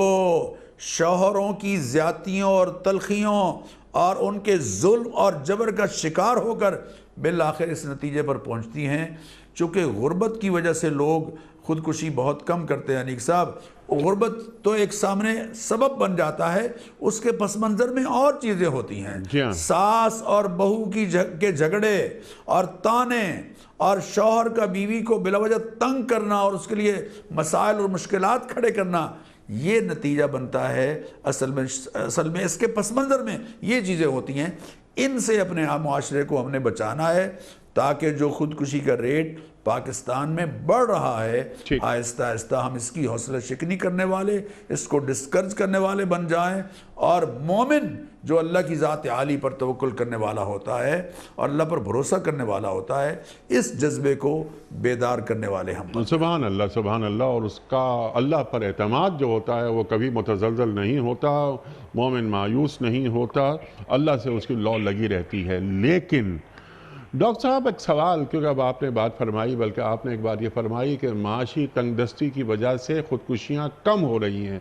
شوہروں کی زیادتیوں اور تلخیوں اور ان کے ظلم اور جبر کا شکار ہو کر بالآخر اس نتیجے پر پہنچتی ہیں۔ چونکہ غربت کی وجہ سے لوگ خودکشی بہت کم کرتے ہیں انیق صاحب، غربت تو ایک سامنے سبب بن جاتا ہے، اس کے پس منظر میں اور چیزیں ہوتی ہیں، ساس اور بہو کے جھگڑے اور تانے، اور شوہر کا بیوی کو بلا وجہ تنگ کرنا اور اس کے لیے مسائل اور مشکلات کھڑے کرنا، یہ نتیجہ بنتا ہے۔ اصل میں اس کے پس منظر میں یہ چیزیں ہوتی ہیں۔ ان سے اپنے معاشرے کو ہم نے بچانا ہے، تاکہ جو خودکشی کا ریٹ پاکستان میں بڑھ رہا ہے، آہستہ آہستہ ہم اس کی حوصلہ شکنی کرنے والے، اس کو ڈسکرج کرنے والے بن جائیں، اور مومن جو اللہ کی ذات عالی پر توکل کرنے والا ہوتا ہے اور اللہ پر بھروسہ کرنے والا ہوتا ہے، اس جذبے کو بیدار کرنے والے ہم۔ سبحان اللہ، سبحان اللہ۔ اور اس کا اللہ پر اعتماد جو ہوتا ہے وہ کبھی متزلزل نہیں ہوتا، مومن مایوس نہیں ہوتا، اللہ سے اس کی لو لگی رہتی ہے۔ لیکن ڈاکٹر صاحب ایک سوال، کیونکہ اب آپ نے بات فرمائی، بلکہ آپ نے ایک بات یہ فرمائی کہ معاشی تنگ دستی کی وجہ سے خودکشیاں کم ہو رہی ہیں،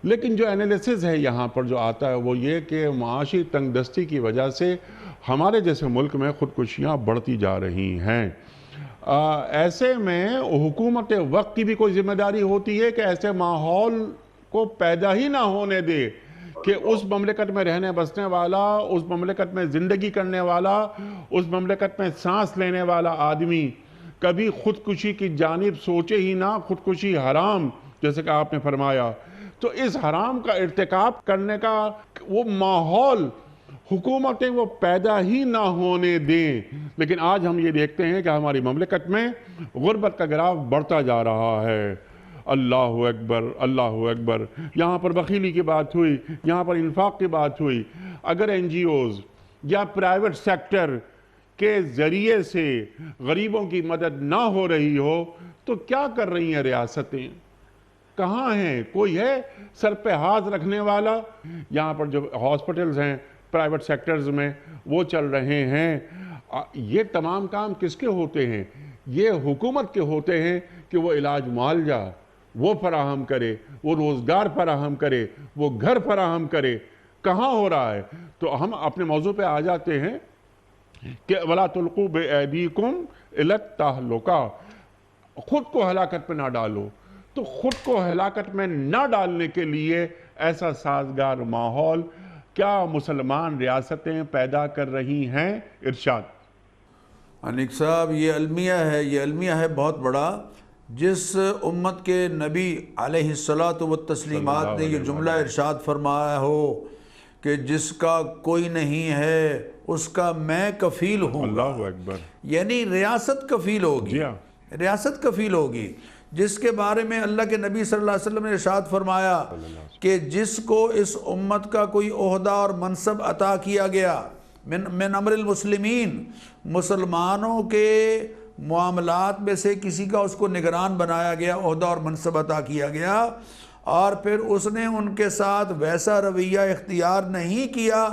لیکن جو انالیسز ہے یہاں پر جو آتا ہے وہ یہ کہ معاشی تنگ دستی کی وجہ سے ہمارے جیسے ملک میں خودکشیاں بڑھتی جا رہی ہیں۔ ایسے میں حکومت وقت کی بھی کوئی ذمہ داری ہوتی ہے کہ ایسے ماحول کو پیدا ہی نہ ہونے دے کہ اس مملکت میں رہنے بسنے والا، اس مملکت میں زندگی کرنے والا، اس مملکت میں سانس لینے والا آدمی کبھی خودکشی کی جانب سوچے ہی نہ۔ خودکشی حرام، جیسے کہ آپ نے فرمایا، تو اس حرام کا ارتکاب کرنے کا وہ ماحول حکومتیں وہ پیدا ہی نہ ہونے دیں۔ لیکن آج ہم یہ دیکھتے ہیں کہ ہماری مملکت میں غربت کا گراف بڑھتا جا رہا ہے۔ اللہ اکبر، اللہ اکبر۔ یہاں پر بخیلی کی بات ہوئی، یہاں پر انفاق کی بات ہوئی۔ اگر این جی اوز یا پرائیویٹ سیکٹر کے ذریعے سے غریبوں کی مدد نہ ہو رہی ہو تو کیا کر رہی ہیں ریاستیں؟ کہاں ہیں؟ کوئی ہے سر پہ ہاتھ رکھنے والا؟ یہاں پر جو ہاسپٹلز ہیں پرائیویٹ سیکٹرز میں وہ چل رہے ہیں، یہ تمام کام کس کے ہوتے ہیں؟ یہ حکومت کے ہوتے ہیں کہ وہ علاج معالجہ وہ فراہم کرے، وہ روزگار فراہم کرے، وہ گھر فراہم کرے۔ کہاں ہو رہا ہے؟ تو ہم اپنے موضوع پہ آ جاتے ہیں کہ وَلَا تُلْقُوا بِأَيْدِيكُمْ إِلَى التَّهْلُكَةِ، خود کو ہلاکت پہ نہ ڈالو۔ تو خود کو ہلاکت میں نہ ڈالنے کے لیے ایسا سازگار ماحول کیا مسلمان ریاستیں پیدا کر رہی ہیں؟ ارشاد۔ انیک صاحب، یہ المیہ ہے بہت بڑا، جس امت کے نبی علیہ الصلاۃ والتسلیمات نے یہ جملہ ارشاد فرمایا ہو کہ جس کا کوئی نہیں ہے اس کا میں کفیل ہوں، اللہ اکبر، یعنی ریاست کفیل ہوگی، ریاست کفیل ہوگی، جس کے بارے میں اللہ کے نبی صلی اللہ علیہ وسلم نے ارشاد فرمایا کہ جس کو اس امت کا کوئی عہدہ اور منصب عطا کیا گیا من امر المسلمین، مسلمانوں کے معاملات میں سے کسی کا اس کو نگران بنایا گیا، عہدہ اور منصب عطا کیا گیا، اور پھر اس نے ان کے ساتھ ویسا رویہ اختیار نہیں کیا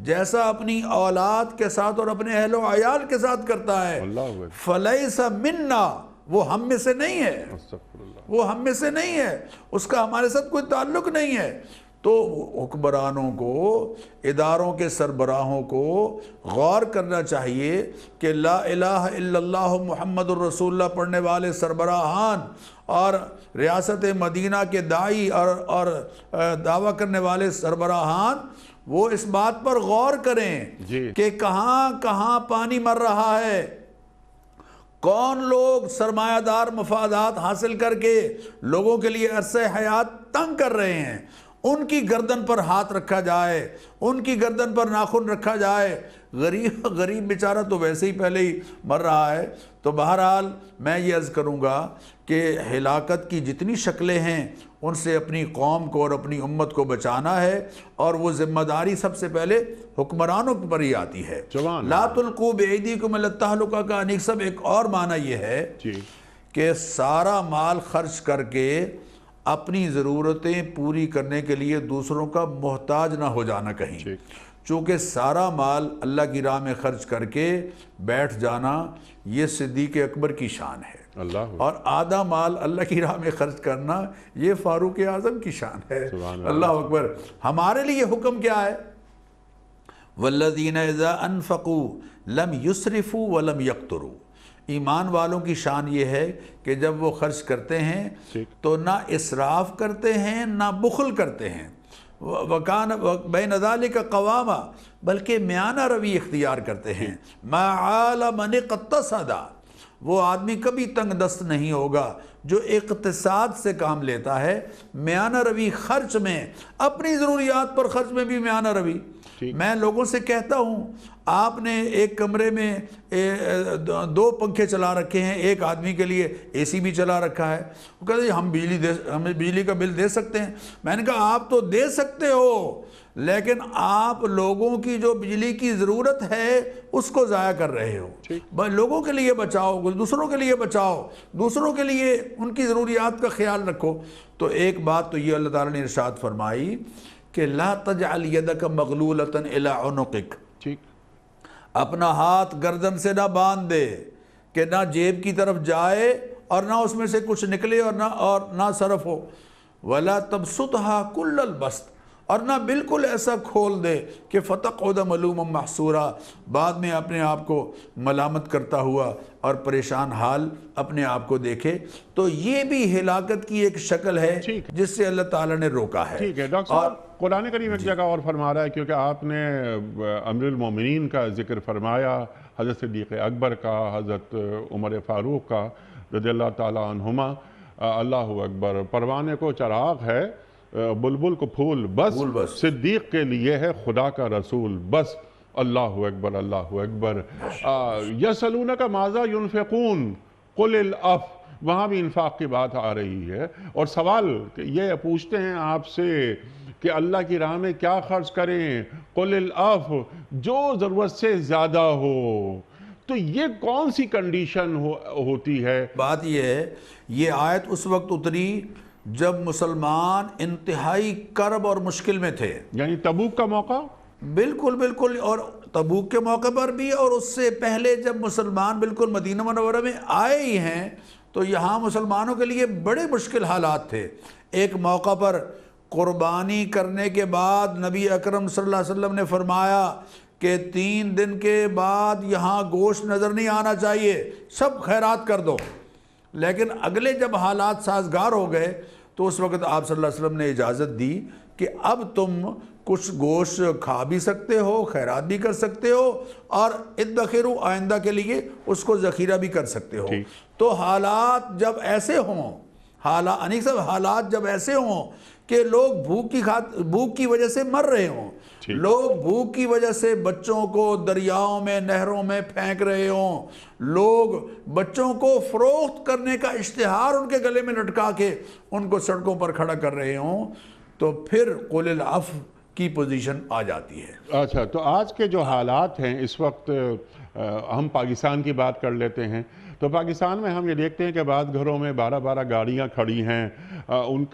جیسا اپنی اولاد کے ساتھ اور اپنے اہل و عیال کے ساتھ کرتا ہے، فلیس منا، وہ ہم میں سے نہیں ہے، وہ ہم میں سے نہیں ہے، اس کا ہمارے ساتھ کوئی تعلق نہیں ہے۔ تو حکمرانوں کو، اداروں کے سربراہوں کو غور کرنا چاہیے کہ لا الہ الا اللہ محمد الرسول اللہ پڑھنے والے سربراہان اور ریاست مدینہ کے داعی اور دعویٰ کرنے والے سربراہان وہ اس بات پر غور کریں کہ کہاں کہاں پانی مر رہا ہے، کون لوگ سرمایہ دار مفادات حاصل کر کے لوگوں کے لیے عرصہ حیات تنگ کر رہے ہیں، ان کی گردن پر ہاتھ رکھا جائے، ان کی گردن پر ناخن رکھا جائے۔ غریب بیچارہ تو ویسے ہی پہلے ہی مر رہا ہے۔ تو بہرحال میں یہ عرض کروں گا کہ ہلاکت کی جتنی شکلیں ہیں ان سے اپنی قوم کو اور اپنی امت کو بچانا ہے، اور وہ ذمہ داری سب سے پہلے حکمرانوں پر ہی آتی ہے۔ لا تلقوا بأیدیکم الی التہلکہ کا انیک سب ایک اور معنی یہ ہے کہ سارا مال خرچ کر کے اپنی ضرورتیں پوری کرنے کے لیے دوسروں کا محتاج نہ ہو جانا کہیں، چونکہ سارا مال اللہ کی راہ میں خرچ کر کے بیٹھ جانا یہ صدیق اکبر کی شان ہے، اور آدھا مال اللہ کی راہ میں خرچ کرنا یہ فاروق اعظم کی شان ہے۔ اللہ اکبر۔ ہمارے لیے حکم کیا ہے؟ والذین اذا انفقوا لم یسرفوا ولم یقتروا، ایمان والوں کی شان یہ ہے کہ جب وہ خرچ کرتے ہیں تو نہ اسراف کرتے ہیں نہ بخل کرتے ہیں، وَكَانَ بَيْنَ ذَلِكَ قَوَامًا، بلکہ میانہ روی اختیار کرتے ہیں۔ مَا عَالَ مَنِ اقْتَصَدَ، وہ آدمی کبھی تنگ دست نہیں ہوگا جو اقتصاد سے کام لیتا ہے، میانہ روی خرچ میں، اپنی ضروریات پر خرچ میں بھی میانہ روی۔ میں لوگوں سے کہتا ہوں آپ نے ایک کمرے میں 2 پنکھے چلا رکھے ہیں، ایک آدمی کے لیے اے سی بھی چلا رکھا ہے، وہ کہتے ہیں ہم بجلی کا بل دے سکتے ہیں۔ میں نے کہا آپ تو دے سکتے ہو، لیکن آپ لوگوں کی جو بجلی کی ضرورت ہے اس کو ضائع کر رہے ہو۔ لوگوں کے لیے بچاؤ، دوسروں کے لیے بچاؤ، دوسروں کے لیے ان کی ضروریات کا خیال رکھو۔ تو ایک بات تو یہ اللہ تعالیٰ نے ارشاد فرمائی کہ لا تجعل یدک مغلولۃ الی عنقک، اپنا ہاتھ گردن سے نہ باندھ دے کہ نہ جیب کی طرف جائے اور نہ اس میں سے کچھ نکلے اور نہ صرف ہو۔ ولا تبسطها کل البسط، اور نہ بالکل ایسا کھول دے کہ فتقعد ملوما محسورا، بعد میں اپنے آپ کو ملامت کرتا ہوا اور پریشان حال اپنے آپ کو دیکھے۔ تو یہ بھی ہلاکت کی ایک شکل ہے جس سے اللہ تعالیٰ نے روکا ہے۔ ٹھیک ہے ڈاکٹر صاحب، قرآن کریم ایک جگہ اور فرما رہا ہے، کیونکہ آپ نے امیر المومنین کا ذکر فرمایا، حضرت صدیق اکبر کا، حضرت عمر فاروق کا رضی اللہ تعالیٰ عنہما۔ اللہ اکبر، پروانے کو چراغ ہے، بلبل کو پھول، بس صدیق کے لیے ہے خدا کا رسول، بس۔ اللہ اکبر، اللہ اکبر۔ یسألونک ماذا ینفقون قل العفو، وہاں بھی انفاق کی بات آ رہی ہے، اور سوال یہ پوچھتے ہیں آپ سے کہ اللہ کی راہ میں کیا خرچ کریں؟ قل العفو، جو ضرورت سے زیادہ ہو۔ تو یہ کون سی کنڈیشن ہوتی ہے؟ بات یہ ہے، یہ آیت اس وقت اتری جب مسلمان انتہائی کرب اور مشکل میں تھے، یعنی تبوک کا موقع؟ بالکل بالکل، اور تبوک کے موقع پر بھی، اور اس سے پہلے جب مسلمان بالکل مدینہ منورہ میں آئے ہی ہیں تو یہاں مسلمانوں کے لیے بڑے مشکل حالات تھے۔ ایک موقع پر قربانی کرنے کے بعد نبی اکرم صلی اللہ علیہ وسلم نے فرمایا کہ 3 دن کے بعد یہاں گوشت نظر نہیں آنا چاہیے، سب خیرات کر دو۔ لیکن اگلے جب حالات سازگار ہو گئے تو اس وقت آپ صلی اللہ علیہ وسلم نے اجازت دی کہ اب تم کچھ گوشت کھا بھی سکتے ہو، خیرات بھی کر سکتے ہو، اور ادخروا آئندہ کے لیے اس کو ذخیرہ بھی کر سکتے ہو۔ تو حالات جب ایسے ہوں، حالات جب ایسے ہوں کہ لوگ بھوک کی وجہ سے مر رہے ہوں، لوگ بھوک کی وجہ سے بچوں کو دریاؤں میں نہروں میں پھینک رہے ہوں، لوگ بچوں کو فروخت کرنے کا اشتہار ان کے گلے میں لٹکا کے ان کو سڑکوں پر کھڑا کر رہے ہوں، تو پھر قول العفو کی پوزیشن آ جاتی ہے۔ اچھا، تو آج کے جو حالات ہیں اس وقت، ہم پاکستان کی بات کر لیتے ہیں، تو پاکستان میں ہم یہ دیکھتے ہیں کہ بعض گھروں میں 12 گاڑیاں کھڑی ہیں، ان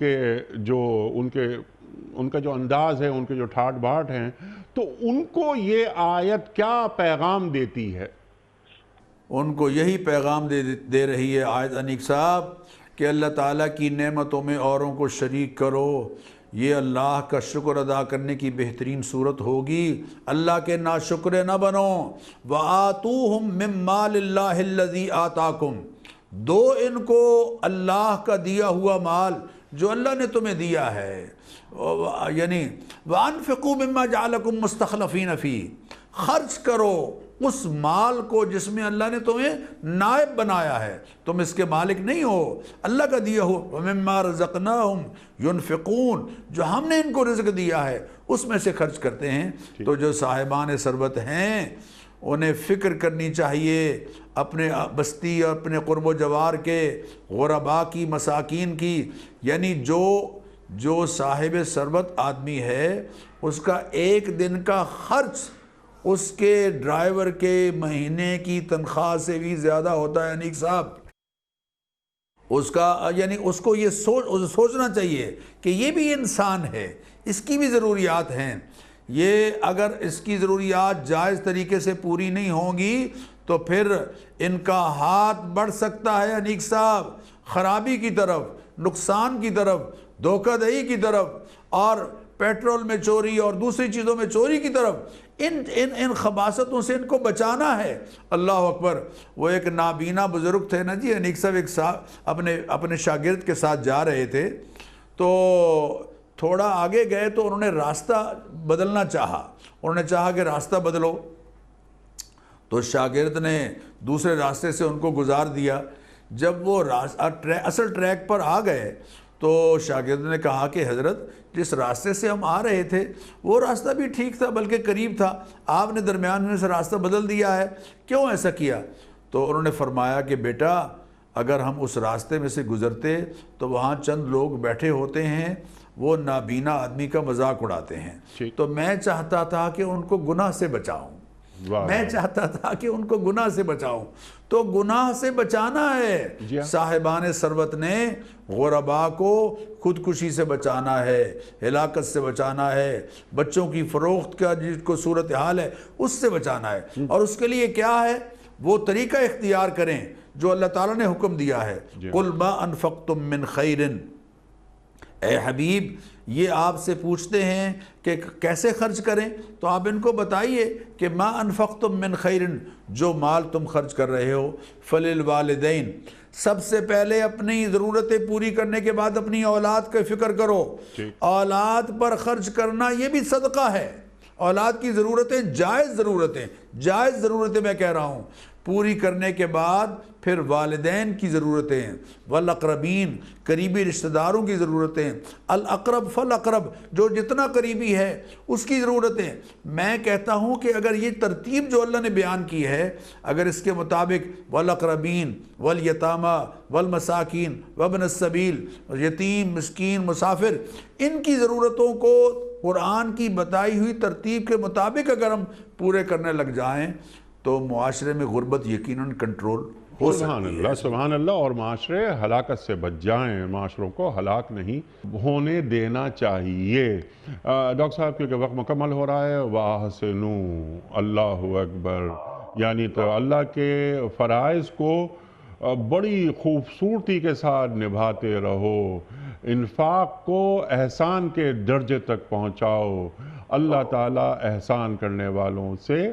کا جو انداز ہے، ان کے جو ٹھاٹ باٹ ہیں، تو ان کو یہ آیت کیا پیغام دیتی ہے؟ ان کو یہی پیغام دے رہی ہے آیت انیق صاحب کہ اللہ تعالیٰ کی نعمتوں میں اوروں کو شریک کرو، یہ اللہ کا شکر ادا کرنے کی بہترین صورت ہوگی، اللہ کے ناشکرے نہ بنو۔ وَآتُوهُم مِّن مَّالِ اللَّهِ الَّذِي آتَاكُمْ، دو ان کو اللہ کا دیا ہوا مال جو اللہ نے تمہیں دیا ہے، یعنی وَأَنفِقُوا مِمَّا جَعَلَكُمْ مُسْتَخْلَفِينَ فِيهِ، خرچ کرو اس مال کو جس میں اللہ نے تمہیں نائب بنایا ہے، تم اس کے مالک نہیں ہو، اللہ کا دیا ہو۔ وَمِمَّا رَزَقْنَاهُمْ يُنْفِقُونَ، جو ہم نے ان کو رزق دیا ہے اس میں سے خرچ کرتے ہیں۔ تو جو صاحبان ثروت ہیں انہیں فکر کرنی چاہیے اپنے بستی اور اپنے قرب و جوار کے غرباء کی، مساکین کی، یعنی جو صاحب ثروت آدمی ہے اس کا ایک دن کا خرچ اس کے ڈرائیور کے مہینے کی تنخواہ سے بھی زیادہ ہوتا ہے انیق صاحب۔ اس کا یعنی اس کو یہ سوچنا چاہیے کہ یہ بھی انسان ہے، اس کی بھی ضروریات ہیں، یہ اگر اس کی ضروریات جائز طریقے سے پوری نہیں ہوں گی تو پھر ان کا ہاتھ بڑھ سکتا ہے انیق صاحب خرابی کی طرف، نقصان کی طرف، دھوکہ دہی کی طرف، اور پیٹرول میں چوری اور دوسری چیزوں میں چوری کی طرف۔ ان خباثتوں سے ان کو بچانا ہے۔ اللہ اکبر۔ وہ ایک نابینا بزرگ تھے نا جی انیق صاحب، اپنے شاگرد کے ساتھ جا رہے تھے، تو تھوڑا آگے گئے تو انہوں نے راستہ بدلنا چاہا، انہوں نے چاہا کہ راستہ بدلو، تو شاگرد نے دوسرے راستے سے ان کو گزار دیا۔ جب وہ اصل ٹریک پر آ گئے تو شاگرد نے کہا کہ حضرت جس راستے سے ہم آ رہے تھے وہ راستہ بھی ٹھیک تھا، بلکہ قریب تھا، آپ نے درمیان میں سے راستہ بدل دیا ہے، کیوں ایسا کیا؟ تو انہوں نے فرمایا کہ بیٹا اگر ہم اس راستے میں سے گزرتے تو وہاں چند لوگ بیٹھے ہوتے ہیں، وہ نابینا آدمی کا مذاق اڑاتے ہیں، تو میں چاہتا تھا کہ ان کو گناہ سے بچاؤں، میں چاہتا تھا کہ ان کو گناہ سے بچاؤں۔ تو گناہ سے بچانا ہے، صاحبان ثروت نے غرباء کو خودکشی سے بچانا ہے، ہلاکت سے بچانا ہے، بچوں کی فروخت کا جس کو صورتحال ہے اس سے بچانا ہے، اور اس کے لیے کیا ہے؟ وہ طریقہ اختیار کریں جو اللہ تعالیٰ نے حکم دیا ہے۔ قُلْ مَا أَنفَقْتُم مِّن خَيْرٍ، اے حبیب یہ آپ سے پوچھتے ہیں کہ کیسے خرچ کریں، تو آپ ان کو بتائیے کہ ما انفقتم من خیر، جو مال تم خرچ کر رہے ہو، فللوالدین، سب سے پہلے اپنی ضرورتیں پوری کرنے کے بعد اپنی اولاد کا فکر کرو۔ اولاد پر خرچ کرنا یہ بھی صدقہ ہے، اولاد کی ضرورتیں جائز ضرورتیں میں کہہ رہا ہوں، پوری کرنے کے بعد پھر والدین کی ضرورتیں، والاقربین، قریبی رشتہ داروں کی ضرورتیں، الاقرب فالاقرب، جو جتنا قریبی ہے اس کی ضرورتیں۔ میں کہتا ہوں کہ اگر یہ ترتیب جو اللہ نے بیان کی ہے، اگر اس کے مطابق والاقربین والیتامى والمساکین وابن السبیل، یتیم، مسکین، مسافر، ان کی ضرورتوں کو قرآن کی بتائی ہوئی ترتیب کے مطابق اگر ہم پورے کرنے لگ جائیں تو معاشرے میں غربت یقیناً کنٹرول ہو سبحان سکتی ہے۔ اللہ، سبحان اللہ، اور معاشرے ہلاکت سے بچ جائیں، معاشروں کو ہلاک نہیں ہونے دینا چاہیے۔ ڈاکٹر صاحب کیونکہ وقت مکمل ہو رہا ہے، وَأَحْسِنُوا، اللہ اکبر، یعنی تو اللہ کے فرائض کو بڑی خوبصورتی کے ساتھ نبھاتے رہو، انفاق کو احسان کے درجے تک پہنچاؤ۔ اللہ تعالیٰ احسان کرنے والوں سے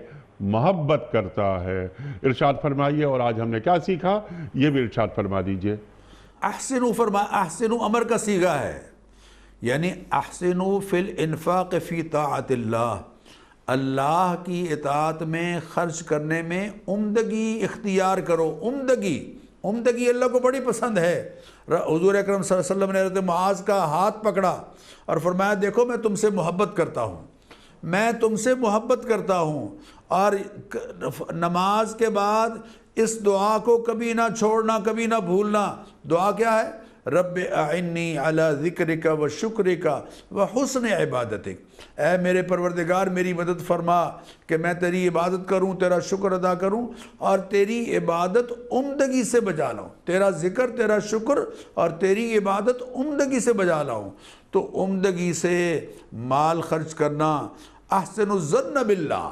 محبت کرتا ہے۔ ارشاد فرمائیے، اور آج ہم نے کیا سیکھا یہ بھی ارشاد فرما دیجئے۔ احسنوا احسنوا امر کا صیغہ ہے، یعنی احسنوا فی الانفاق فی طاعت اللہ، اللہ کی اطاعت میں خرچ کرنے میں عمدگی اختیار کرو۔ عمدگی اللہ کو بڑی پسند ہے۔ حضور اکرم صلی اللہ علیہ وسلم نے حضرت معاذ کا ہاتھ پکڑا اور فرمایا دیکھو میں تم سے محبت کرتا ہوں، میں تم سے محبت کرتا ہوں، اور نماز کے بعد اس دعا کو کبھی نہ چھوڑنا، کبھی نہ بھولنا۔ دعا کیا ہے؟ رب اعنی علی ذکرک و شکرک و حسن عبادتک، اے میرے پروردگار میری مدد فرما کہ میں تیری عبادت کروں، تیرا شکر ادا کروں اور تیری عبادت عمدگی سے بجا لاؤں، تیرا ذکر، تیرا شکر اور تیری عبادت عمدگی سے بجا لاؤں۔ تو عمدگی سے مال خرچ کرنا، احسن الظن باللہ،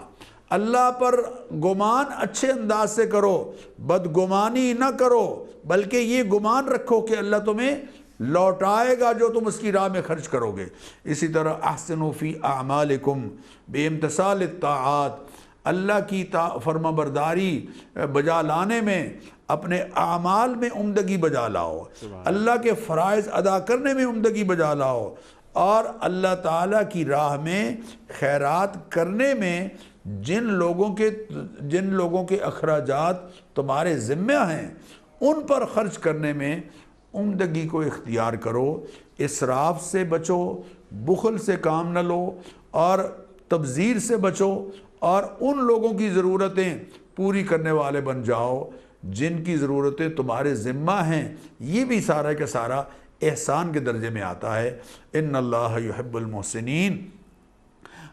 اللہ پر گمان اچھے انداز سے کرو، بدگمانی نہ کرو، بلکہ یہ گمان رکھو کہ اللہ تمہیں لوٹائے گا جو تم اس کی راہ میں خرچ کرو گے۔ اسی طرح احسنوا فی اعمالکم بامتثال الطاعات، اللہ کی فرما برداری بجا لانے میں، اپنے اعمال میں عمدگی بجا لاؤ، اللہ کے فرائض ادا کرنے میں عمدگی بجا لاؤ، اور اللہ تعالیٰ کی راہ میں خیرات کرنے میں جن لوگوں کے اخراجات تمہارے ذمہ ہیں ان پر خرچ کرنے میں عمدگی کو اختیار کرو۔ اسراف سے بچو، بخل سے کام نہ لو، اور تبذیر سے بچو، اور ان لوگوں کی ضرورتیں پوری کرنے والے بن جاؤ جن کی ضرورتیں تمہارے ذمہ ہیں۔ یہ بھی سارا کا سارا احسان کے درجے میں آتا ہے۔ ان اللہ یحب المحسنین۔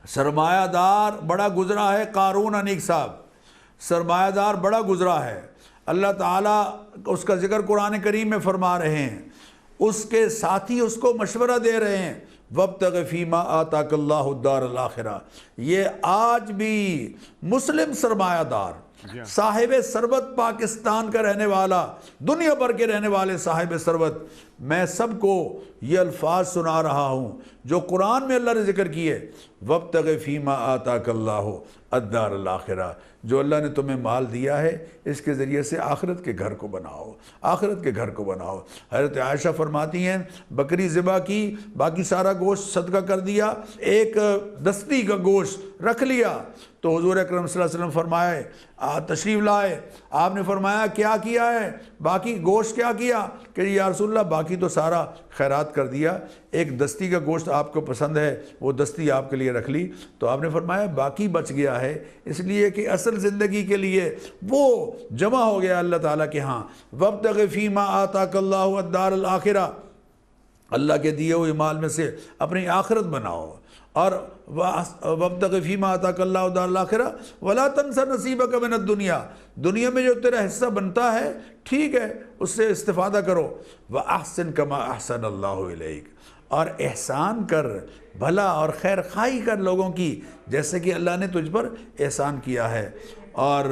سرمایہ دار بڑا گزرا ہے قارون انیک صاحب، سرمایہ دار بڑا گزرا ہے۔ اللہ تعالیٰ اس کا ذکر قرآن کریم میں فرما رہے ہیں، اس کے ساتھی اس کو مشورہ دے رہے ہیں، وَابْتَغِ فِي مَا آتَاكَ اللَّهُ الدَّارَ الْآخِرَةَ۔ یہ آج بھی مسلم سرمایہ دار، صاحب ثروت، پاکستان کا رہنے والا، دنیا بھر کے رہنے والے صاحب ثروت، میں سب کو یہ الفاظ سنا رہا ہوں جو قرآن میں اللہ نے ذکر کیے، وَابْتَغِ فِي مَا آتَاكَ اللَّهُ الدَّارَ الْآخِرَةَ۔ جو اللہ نے تمہیں مال دیا ہے اس کے ذریعے سے آخرت کے گھر کو بناؤ، آخرت کے گھر کو بناؤ۔ حضرت عائشہ فرماتی ہیں بکری ذبح کی، باقی سارا گوشت صدقہ کر دیا، ایک دستی کا گوشت رکھ لیا، تو حضور اکرم صلی اللہ علیہ وسلم فرمائے تشریف لائے، آپ نے فرمایا کیا کیا ہے؟ باقی گوشت کیا کیا؟ کہ یا رسول اللہ باقی تو سارا خیرات کر دیا، ایک دستی کا گوشت آپ کو پسند ہے وہ دستی آپ کے لیے رکھ لی۔ تو آپ نے فرمایا باقی بچ گیا ہے، اس لیے کہ اصل زندگی کے لیے وہ جمع ہو گیا اللہ تعالیٰ کے ہاں۔ وَابْتَغِ فِي مَا آتَاكَ اللَّهُ الدَّارَ الْآخِرَةَ، اللہ کے دیے ہوئے مال میں سے اپنی آخرت بناؤ، اور وَابْتَغِ فِي مَا آتَاكَ اللَّهُ الدَّارَ الْآخِرَةَ وَلَا تَنْسَ نَصِيبَكَ مِنَ الدُّنْيَا، دنیا میں جو تیرا حصہ بنتا ہے ٹھیک ہے اس سے استفادہ کرو، وَأَحْسِن كَمَا أَحْسَنَ اللَّهُ إِلَيْكَ، اور احسان کر، بھلا اور خیر خواہی کر لوگوں کی جیسے کہ اللہ نے تجھ پر احسان کیا ہے۔ اور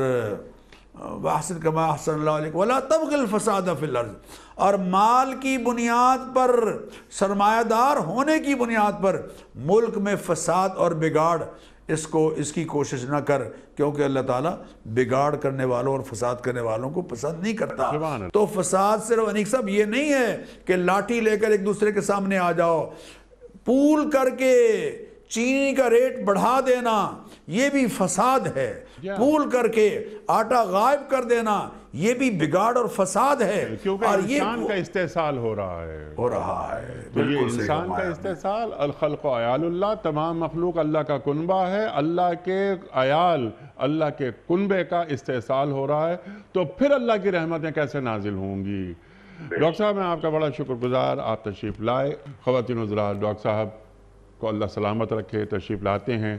وَأَحْسِن كَمَا أَحْسَنَ اللَّهُ إِلَيْكَ وَلَا تَبْغِ الْفَسَادَ فِي الْأَرْضِ، اور مال کی بنیاد پر، سرمایہ دار ہونے کی بنیاد پر ملک میں فساد اور بگاڑ اس کی کوشش نہ کر، کیونکہ اللہ تعالیٰ بگاڑ کرنے والوں اور فساد کرنے والوں کو پسند نہیں کرتا۔ تو فساد صرف انیک صاحب یہ نہیں ہے کہ لاٹھی لے کر ایک دوسرے کے سامنے آ جاؤ، پول کر کے چینی کا ریٹ بڑھا دینا یہ بھی فساد ہے، پول کر کے آٹا غائب کر دینا یہ بھی بگاڑ اور فساد ہے، کیونکہ انسان کا استحصال ہو رہا ہے۔ تو یہ انسان کا استحصال، الخلق عیال اللہ، تمام مخلوق اللہ کا کنبہ ہے، اللہ کے عیال، اللہ کے کنبے کا استحصال ہو رہا ہے، تو پھر اللہ کی رحمتیں کیسے نازل ہوں گی؟ ڈاکٹر صاحب میں آپ کا بڑا شکر گزار، آپ تشریف لائے۔ خواتین حضرات، ڈاکٹر صاحب کو اللہ سلامت رکھے، تشریف لاتے ہیں،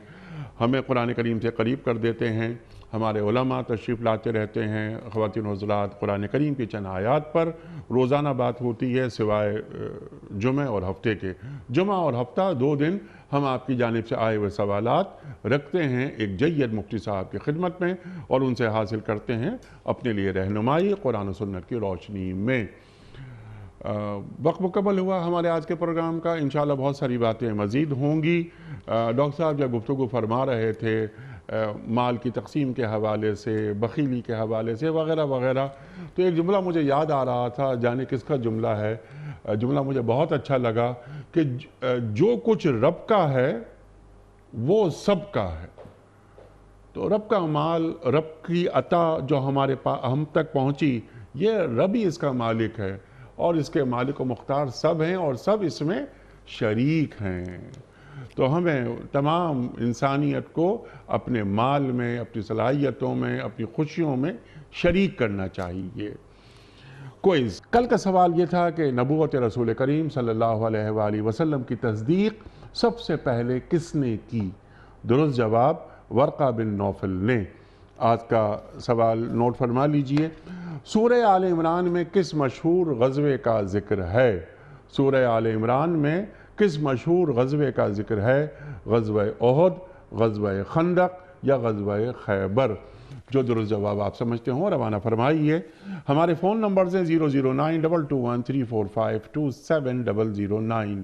ہمیں قرآن کریم سے قریب کر دیتے ہیں، ہمارے علماء تشریف لاتے رہتے ہیں. خواتین و حضرات، قرآن کریم کی چند آیات پر روزانہ بات ہوتی ہے سوائے جمعہ اور ہفتے کے. جمعہ اور ہفتہ 2 دن ہم آپ کی جانب سے آئے ہوئے سوالات رکھتے ہیں ایک جید مفتی صاحب کی خدمت میں، اور ان سے حاصل کرتے ہیں اپنے لیے رہنمائی قرآن و سنت کی روشنی میں. وقت مکمل ہوا ہمارے آج کے پروگرام کا. انشاءاللہ بہت ساری باتیں مزید ہوں گی. ڈاکٹر صاحب جب گفتگو فرما رہے تھے مال کی تقسیم کے حوالے سے، بخیلی کے حوالے سے وغیرہ وغیرہ، تو ایک جملہ مجھے یاد آ رہا تھا، جانے کس کا جملہ ہے. جملہ مجھے بہت اچھا لگا کہ جو کچھ رب کا ہے وہ سب کا ہے. تو رب کا مال، رب کی عطا جو ہم تک پہنچی، یہ رب ہی اس کا مالک ہے، اور اس کے مالک و مختار سب ہیں اور سب اس میں شریک ہیں. تو ہمیں تمام انسانیت کو اپنے مال میں، اپنی صلاحیتوں میں، اپنی خوشیوں میں شریک کرنا چاہیے. کوئز. کل کا سوال یہ تھا کہ نبوت رسول کریم صلی اللہ علیہ وآلہ وسلم کی تصدیق سب سے پہلے کس نے کی؟ درست جواب ورقہ بن نوفل نے. آج کا سوال نوٹ فرما لیجئے. سورہ آل عمران میں کس مشہور غزوے کا ذکر ہے؟ سورہ آل عمران میں کس مشہور غزوے کا ذکر ہے؟ غزوہ احد، غزوہ خندق یا غزوہ خیبر؟ جو درست جواب آپ سمجھتے ہوں روانہ فرمائیے. ہمارے فون نمبرز ہیں 00922134527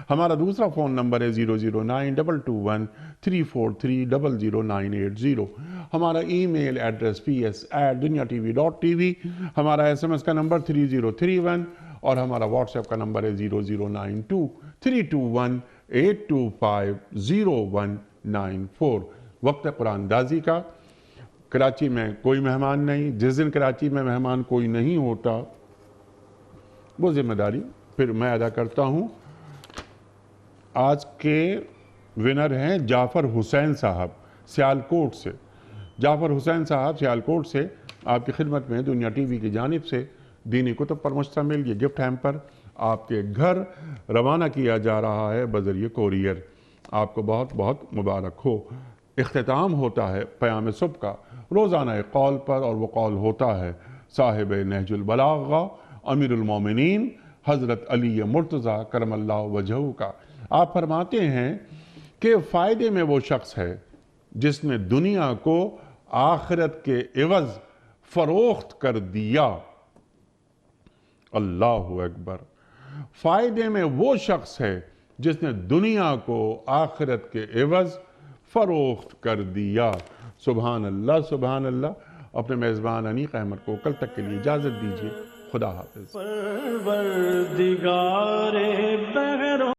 ہمارا دوسرا فون نمبر ہے 009221343000980. ہمارا ای میل ایڈریس ps@dunyatv.tv. ہمارا SMS کا نمبر 3031 اور ہمارا واٹس ایپ کا نمبر ہے 00923258250194. وقت قرآن اندازی کا. کراچی میں کوئی مہمان نہیں. جس دن کراچی میں مہمان کوئی نہیں ہوتا وہ ذمہ داری پھر میں ادا کرتا ہوں. آج کے ونر ہیں جعفر حسین صاحب سیالکوٹ سے. جعفر حسین صاحب سیالکوٹ سے آپ کی خدمت میں دنیا ٹی وی کی جانب سے دینی کتب پر مشتمل یہ گفٹ ہیمپر آپ کے گھر روانہ کیا جا رہا ہے بذریعہ کوریئر. آپ کو بہت بہت مبارک ہو. اختتام ہوتا ہے پیام صبح کا روزانہ ایک قول پر، اور وہ قول ہوتا ہے صاحب نہج البلاغہ امیر المومنین حضرت علی مرتضیٰ کرم اللہ وجہہ کا. آپ فرماتے ہیں کہ فائدے میں وہ شخص ہے جس نے دنیا کو آخرت کے عوض فروخت کر دیا. اللہ اکبر. فائدے میں وہ شخص ہے جس نے دنیا کو آخرت کے عوض فروخت کر دیا. سبحان اللہ سبحان اللہ. اپنے میزبان انیق احمد کو کل تک کے لیے اجازت دیجیے. خدا حافظ. پروردگار بہروں